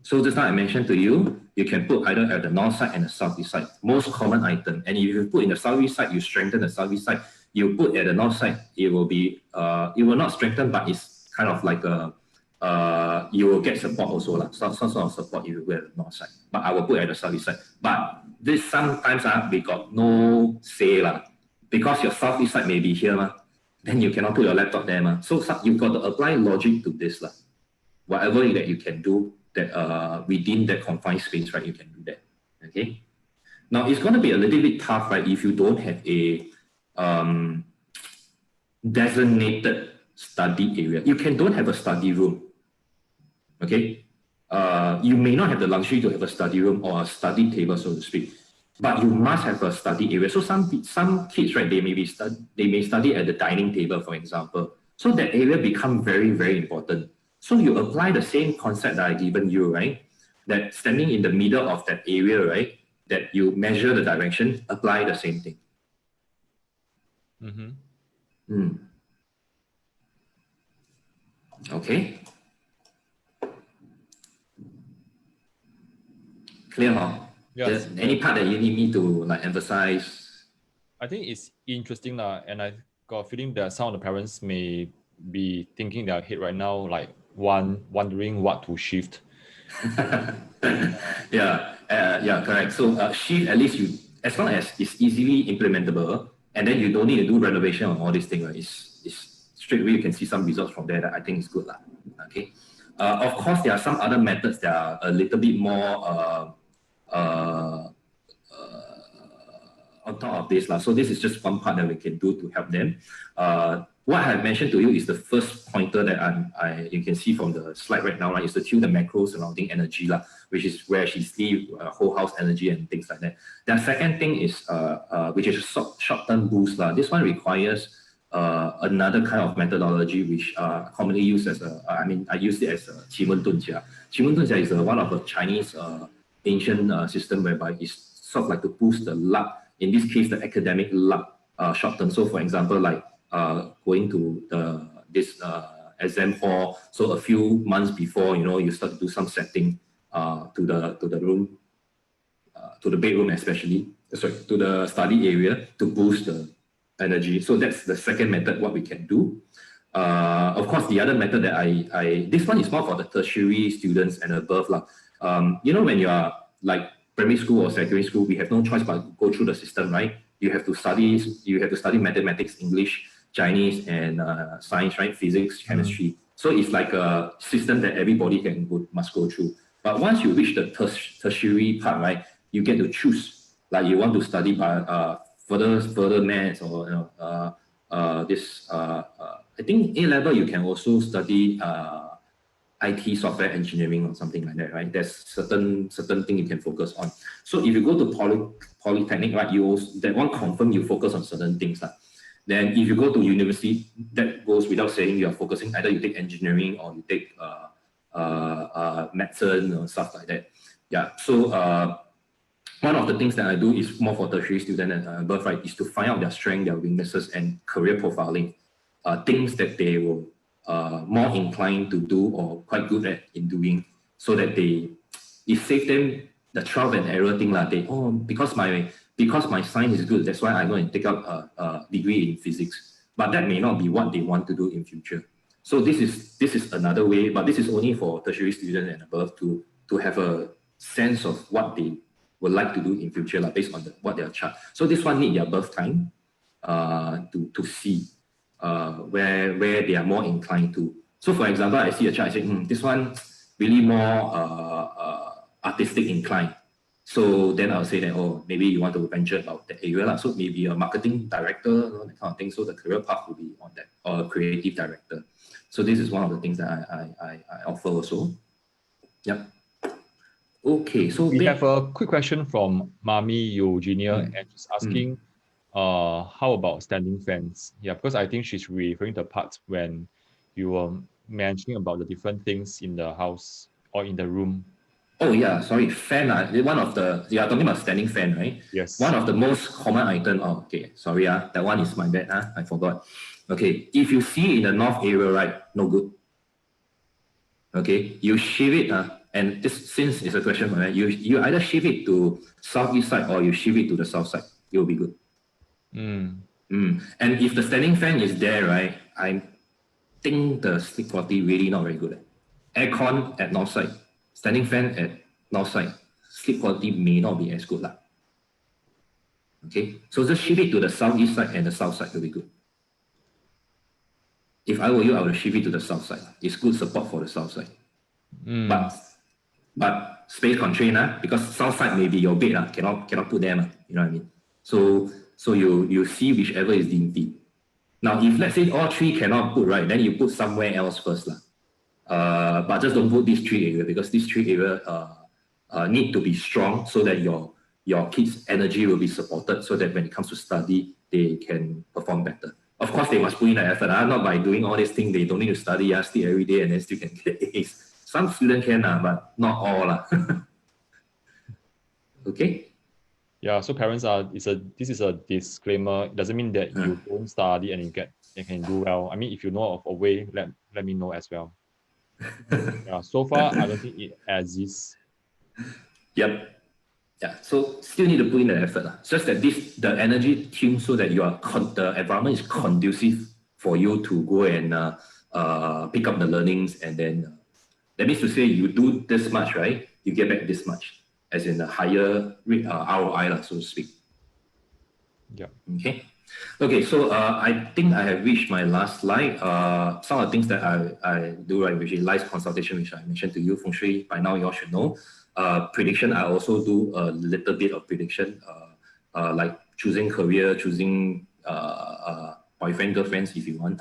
So just now I mentioned to you, you can put either at the north side and the southeast side. Most common item. And if you put in the southeast side, you strengthen the southeast side. You put at the north side, it will be it will not strengthen, but it's kind of like a you will get support also, some sort of support if you go at the north side. But I will put at the southeast side. But this sometimes we got no say because your southeast side may be here, then you cannot put your laptop there. So you've got to apply logic to this. Whatever that you can do that within that confined space, right, you can do that. Okay. Now it's going to be a little bit tough, right, if you don't have a designated study area. You don't have a study room. Okay, you may not have the luxury to have a study room or a study table, so to speak, but you must have a study area. So some kids, right, they may study at the dining table, for example. So that area become very, very important. So you apply the same concept that I given you, right? That standing in the middle of that area, right? That you measure the direction, apply the same thing. Okay. Clear, huh? Yes. Any part that you need me to emphasize? I think it's interesting, and I got a feeling that some of the parents may be thinking in their head right now, wondering what to shift. Yeah, correct. So shift, at least you, as long as it's easily implementable, and then you don't need to do renovation on all these things, right? It's straight away you can see some results from there that I think is good lah. Okay. Of course, there are some other methods that are a little bit more on top of this. So this is just one part that we can do to help them. What I have mentioned to you is the first pointer that you can see from the slide right now, right, is to tune the macros surrounding energy, which is where she sees whole house energy and things like that. The second thing is, which is a short-term boost. This one requires another kind of methodology, which commonly used as I used it as qi wen dun jia. Qi wen dun jia is one of the Chinese ancient system whereby it's sort of like to boost the luck. In this case, the academic luck short term. So, for example, like going to this exam hall. So a few months before, you start to do some setting to the room, to the bedroom especially. Sorry, to the study area to boost the energy. So that's the second method. What we can do. Of course, the other method that this one is more for the tertiary students and above, when you are like primary school or secondary school, we have no choice but to go through the system, right? You have to study mathematics, English, Chinese, and science, right? Physics, chemistry. So it's like a system that everybody must go through. But once you reach the tertiary part, right, you get to choose. Like you want to study by further maths or I think A level you can also study IT software engineering or something like that, right? There's certain thing you can focus on. So if you go to polytechnic, right, that one confirm you focus on certain things. Then if you go to university, that goes without saying you are focusing, either you take engineering or you take medicine or stuff like that. Yeah. So one of the things that I do is more for tertiary students and above, right, is to find out their strengths, their weaknesses, and career profiling. Things that they will more inclined to do or quite good at in doing, so that it saves them the trial and error thing. Because my science is good, that's why I'm going to take up a degree in physics. But that may not be what they want to do in future. So this is another way, but this is only for tertiary students and above to have a sense of what they would like to do in future, based on what their chart. So this one need their birth time to see where they are more inclined to. So for example, I see a chart, I say, this one really more artistic inclined. So then I'll say that, maybe you want to venture about that area. So maybe a marketing director, that kind of thing. So the career path will be on that, or a creative director. So this is one of the things that I offer also. Yep. Okay, so we have a quick question from Mami Eugenia, and she's asking, how about standing fans? Yeah, because I think she's referring to the part when you were mentioning about the different things in the house or in the room. Oh yeah, sorry, fan. One of the, you are talking about standing fan, right? Yes. One of the most common item. Oh, okay, sorry, that one is my bad. I forgot. Okay, if you see in the north area, right, no good. Okay, you shift it. And this, since it's a question, right, you either shift it to southeast side or you shift it to the south side. It will be good. And if the standing fan is there, right, I think the sleep quality really not very good. Aircon at north side, standing fan at north side, sleep quality may not be as good. Okay, so just shift it to the southeast side and the south side will be good. If I were you, I would shift it to the south side. It's good support for the south side. But space constraint, because south side may be your bed, cannot put them, you know what I mean? So you see whichever is deemed. Now, if let's say all three cannot put, right, then you put somewhere else first. But just don't put these three areas, because these three areas need to be strong so that your kids' energy will be supported, so that when it comes to study, they can perform better. Of course, they must put in the effort. Not by doing all these things, they don't need to study, sleep every day, and then still can get A's. Some students can, but not all. Okay. Yeah, so parents this is a disclaimer. It doesn't mean that you don't study and you can do well. I mean, if you know of a way, let me know as well. Yeah, so far I don't think it exists. Yep. Yeah, so still need to put in the effort. Just that the energy tune, so that the environment is conducive for you to go and pick up the learnings and then That means to say you do this much, right? You get back this much, as in a higher ROI, so to speak. Yeah. Okay. Okay, so I think I have reached my last slide. Some of the things that I do, right, which is life consultation, which I mentioned to you, feng shui, by now you all should know. Prediction, I also do a little bit of prediction, like choosing career, choosing boyfriend, girlfriends if you want,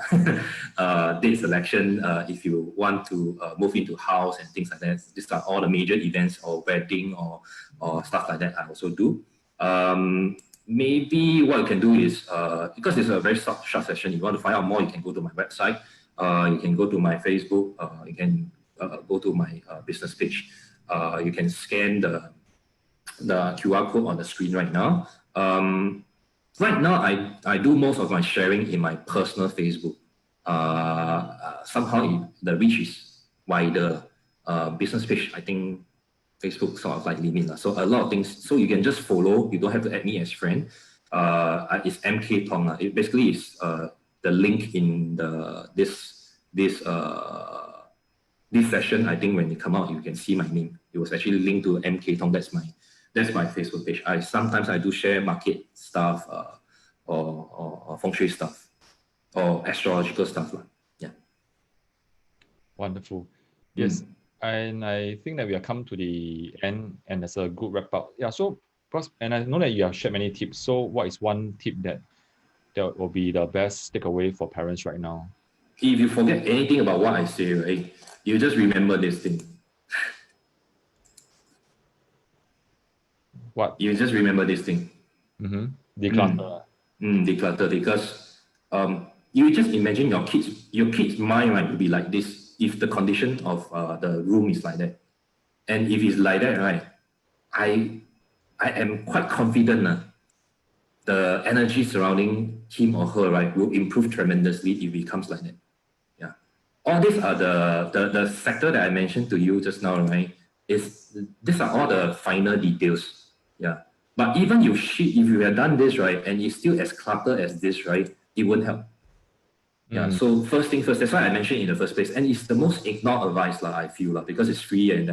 date selection if you want to move into house and things like that. These are all the major events or wedding or stuff like that I also do. Maybe what you can do is, because it's a very short session, if you want to find out more, you can go to my website, you can go to my Facebook, you can go to my business page. You can scan the QR code on the screen right now. Right now, I do most of my sharing in my personal Facebook. Somehow the reach is wider. Business page, I think Facebook sort of like limit. So a lot of things, so you can just follow, you don't have to add me as friend. It's MK Tong. It basically is the link in this session. I think when it come out, you can see my name. It was actually linked to MK Tong. That's my Facebook page. Sometimes I do share market stuff or feng shui stuff or astrological stuff. Yeah. Wonderful. Yes. And I think that we have come to the end, and that's a good wrap up. Yeah. So, and I know that you have shared many tips. So, what is one tip that will be the best takeaway for parents right now? If you forget anything about what I say, right, you just remember this thing. What? You just remember this thing. Declutter. Declutter, because you just imagine your kid's mind, right, to be like this if the condition of the room is like that. And if it's like that, right, I am quite confident the energy surrounding him or her, right, will improve tremendously if it becomes like that. Yeah. All these are the sector that I mentioned to you just now, right? These are all the final details. Yeah. But even if you have done this, right, and it's still as cluttered as this, right, it won't help. Yeah. So first thing first, that's why I mentioned in the first place. And it's the most ignored advice, I feel, because it's free and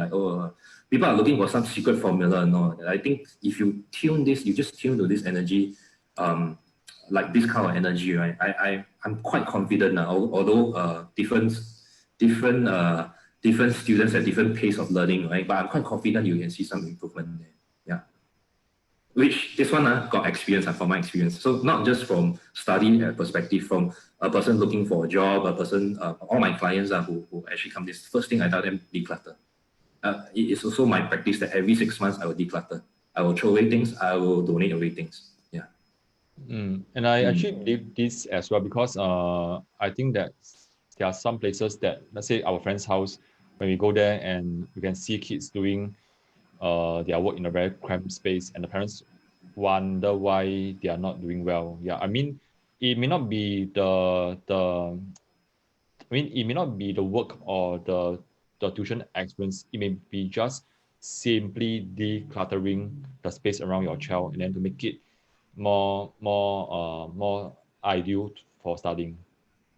people are looking for some secret formula. No, I think if you just tune to this energy, like this kind of energy, right? I'm quite confident now, although different students have different pace of learning, right? But I'm quite confident you can see some improvement there. Yeah. Which this one got experience from my experience. So not just from study perspective, from a person looking for a job, a person, all my clients who actually come this, first thing I tell them, declutter. It is also my practice that every 6 months I will declutter. I will throw away things, I will donate away things. Yeah. And I actually believe this as well, because I think that there are some places that, let's say our friend's house, when we go there and we can see kids doing their work in a very cramped space, and the parents wonder why they are not doing well. Yeah, I mean, it may not be it may not be the work or the tuition experience. It may be just simply decluttering the space around your child, and then to make it more ideal for studying.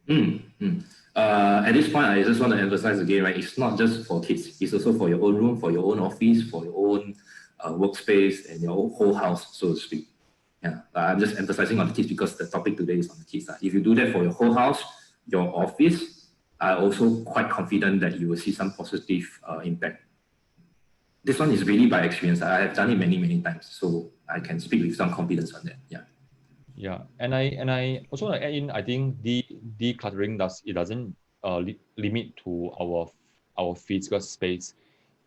At this point, I just want to emphasize again, right? It's not just for kids. It's also for your own room, for your own office, for your own workspace, and your whole house, so to speak. Yeah, I'm just emphasizing on the kids because the topic today is on the kids. If you do that for your whole house, your office, I'm also quite confident that you will see some positive impact. This one is really by experience. I have done it many, many times, so I can speak with some confidence on that. Yeah. Yeah, and I also want to add in. I think decluttering doesn't limit to our physical space.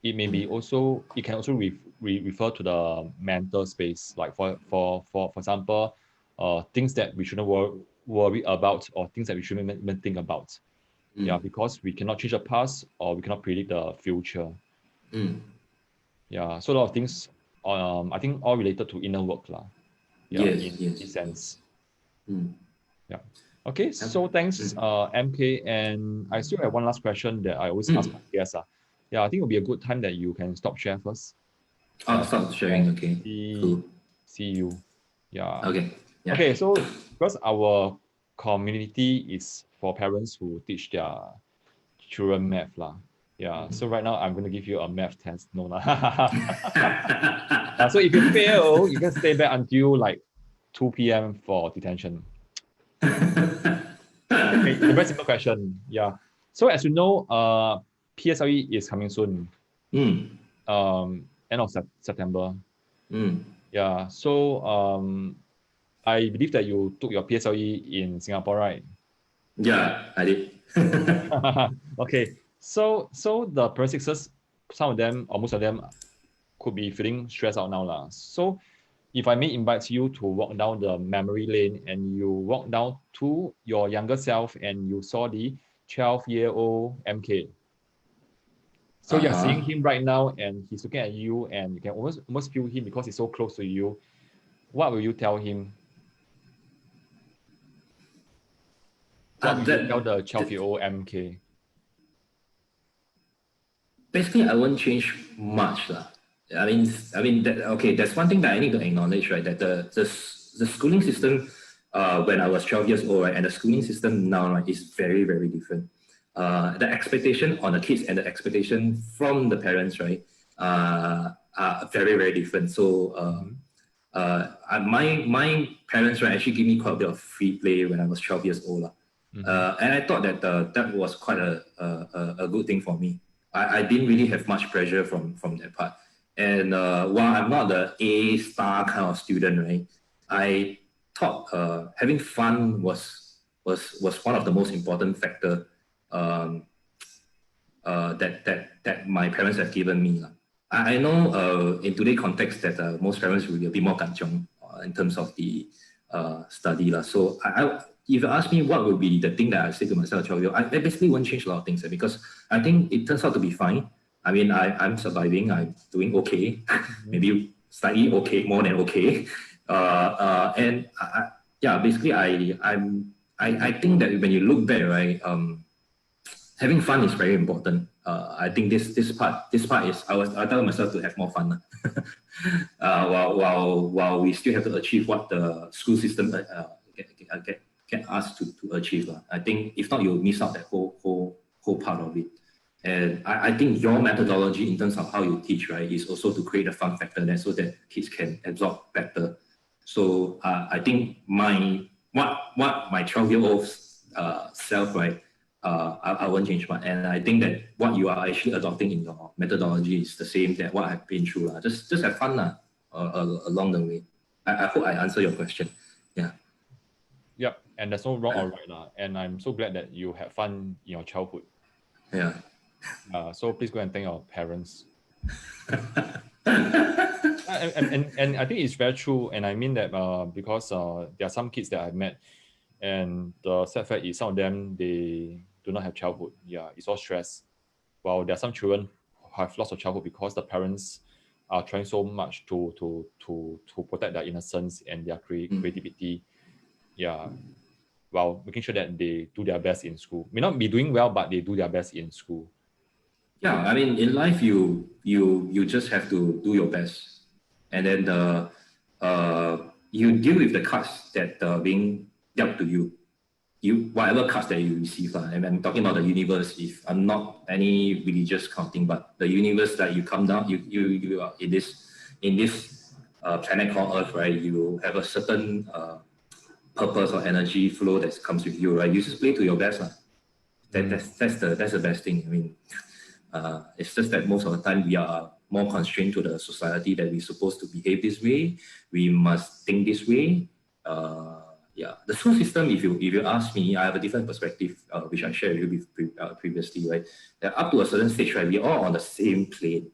It may be also, it can also refer to the mental space. Like for example, things that we shouldn't worry about, or things that we shouldn't even think about. Yeah, because we cannot change the past, or we cannot predict the future. Yeah, so a lot of things. I think all related to inner work lah. Yeah, yes. in this sense. Yeah. Okay. So thanks, MK. And I still have one last question that I always ask my guests. Yeah, I think it'll be a good time that you can stop share first. Stop sharing. Okay. Cool. See you. Yeah. Okay. Yeah. Okay. So because our community is for parents who teach their children math lah. Yeah, so right now I'm going to give you a math test. No, lah. So if you fail, you can stay back until like 2 p.m. for detention. Okay, it's a very simple question. Yeah. So as you know, PSLE is coming soon. End of September. Yeah. So I believe that you took your PSLE in Singapore, right? Yeah, I did. Okay. So the parents, some of them or most of them could be feeling stressed out now lah. So if I may invite you to walk down the memory lane and you walk down to your younger self and you saw the 12-year-old MK. So you're seeing him right now and he's looking at you and you can almost feel him because he's so close to you. What will you tell him? What will you tell the 12-year-old MK? Basically, I won't change much lah. I mean, okay. That's one thing that I need to acknowledge, right? That the schooling system, when I was 12 years old, right, and the schooling system now, right, is very, very different. The expectation on the kids and the expectation from the parents, right, are very, very different. So, my parents, right, actually gave me quite a bit of free play when I was 12 years old, and I thought that that was quite a good thing for me. I didn't really have much pressure from that part. And while I'm not the A star kind of student, right, I thought having fun was one of the most important factor that my parents have given me. I know in today's context that most parents will be a bit more kanchiong in terms of the study. So if you ask me what will be the thing that I say to myself, I basically won't change a lot of things because I think it turns out to be fine. I mean, I'm surviving. I'm doing okay, maybe slightly okay, more than okay. Basically, I think that when you look back, right, having fun is very important. I think this part is I tell myself to have more fun, while we still have to achieve what the school system get asked to achieve. I think if not, you'll miss out that whole part of it. And I think your methodology in terms of how you teach, right, is also to create a fun factor there so that kids can absorb better. So I think what my 12-year-old self, right, I won't change much. And I think that what you are actually adopting in your methodology is the same that what I've been through. Just have fun along the way. I hope I answer your question. Yeah. Yep, and there's no wrong or right. And I'm so glad that you had fun in your childhood. Yeah. So please go and thank your parents. and I think it's very true. And I mean that because there are some kids that I've met, and the sad fact is some of them, they do not have childhood. Yeah, it's all stress. While there are some children who have lots of childhood because the parents are trying so much to protect their innocence and their creativity. Yeah, while making sure that they do their best in school. May not be doing well, but they do their best in school. Yeah, I mean, in life, you just have to do your best, and then you deal with the cards that are being dealt to you. Whatever cards that you receive. And I'm talking about the universe. If I'm not any religious counting, but the universe that you come down, you are in this planet called Earth, right? You have a certain purpose or energy flow that comes with you, right? You just play to your best. That's the best thing. I mean, it's just that most of the time we are more constrained to the society that we're supposed to behave this way. We must think this way. The school system, if you ask me, I have a different perspective, which I shared with you previously, right? That up to a certain stage, right, we're all on the same plane.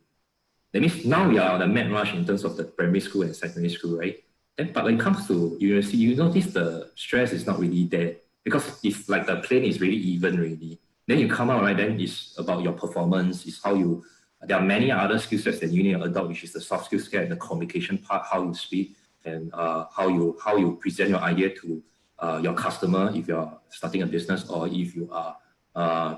That means now we are on a mad rush in terms of the primary school and secondary school, right? But when it comes to university, you notice the stress is not really there because if like the plane is really even really, then you come out, right, then it's about your performance, it's how you, there are many other skill sets that you need to adopt, which is the soft skills and the communication part, how you speak, and how you present your idea to your customer if you're starting a business or if you are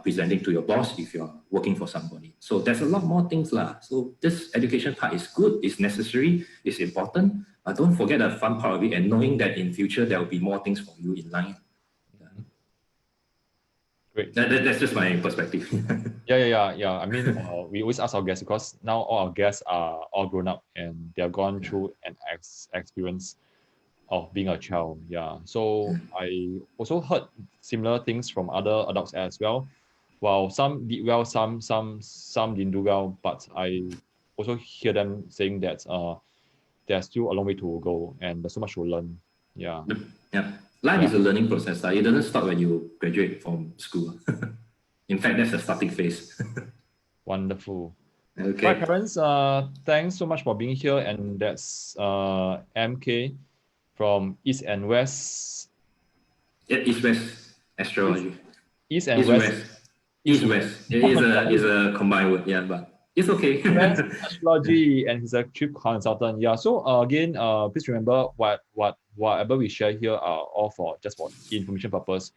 presenting to your boss if you're working for somebody. So there's a lot more things lah. So this education part is good, it's necessary, it's important. Don't forget the fun part of it and knowing that in future there will be more things for you in line. Great. That's just my perspective. Yeah. I mean, we always ask our guests because now all our guests are all grown up and they have gone through an experience of being a child. Yeah. So I also heard similar things from other adults as well. While some did well, some didn't do well, but I also hear them saying that there's still a long way to go and there's so much to learn. Yeah. Yeah. Life Yeah. is a learning process. It doesn't stop when you graduate from school. In fact, that's the starting phase. Wonderful. Okay. Right, parents, thanks so much for being here. And that's MK from East and West. EastWest astrology. East and West. EastWest. EastWest. It is a combined word, yeah, but it's okay. West astrology, and he's a chief consultant. Yeah. So again, please remember whatever we share here are all for just for information purpose.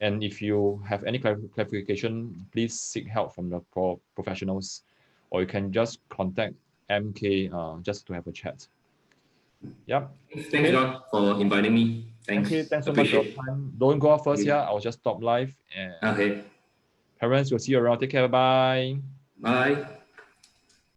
And if you have any clarification, please seek help from the professionals, or you can just contact MK just to have a chat. Yep. Thanks, John, for inviting me. Thanks. Okay, thanks so much for your time. Don't go off first, yeah. I'll just stop live. And okay. parents, we'll see you around. Take care. Bye. Bye.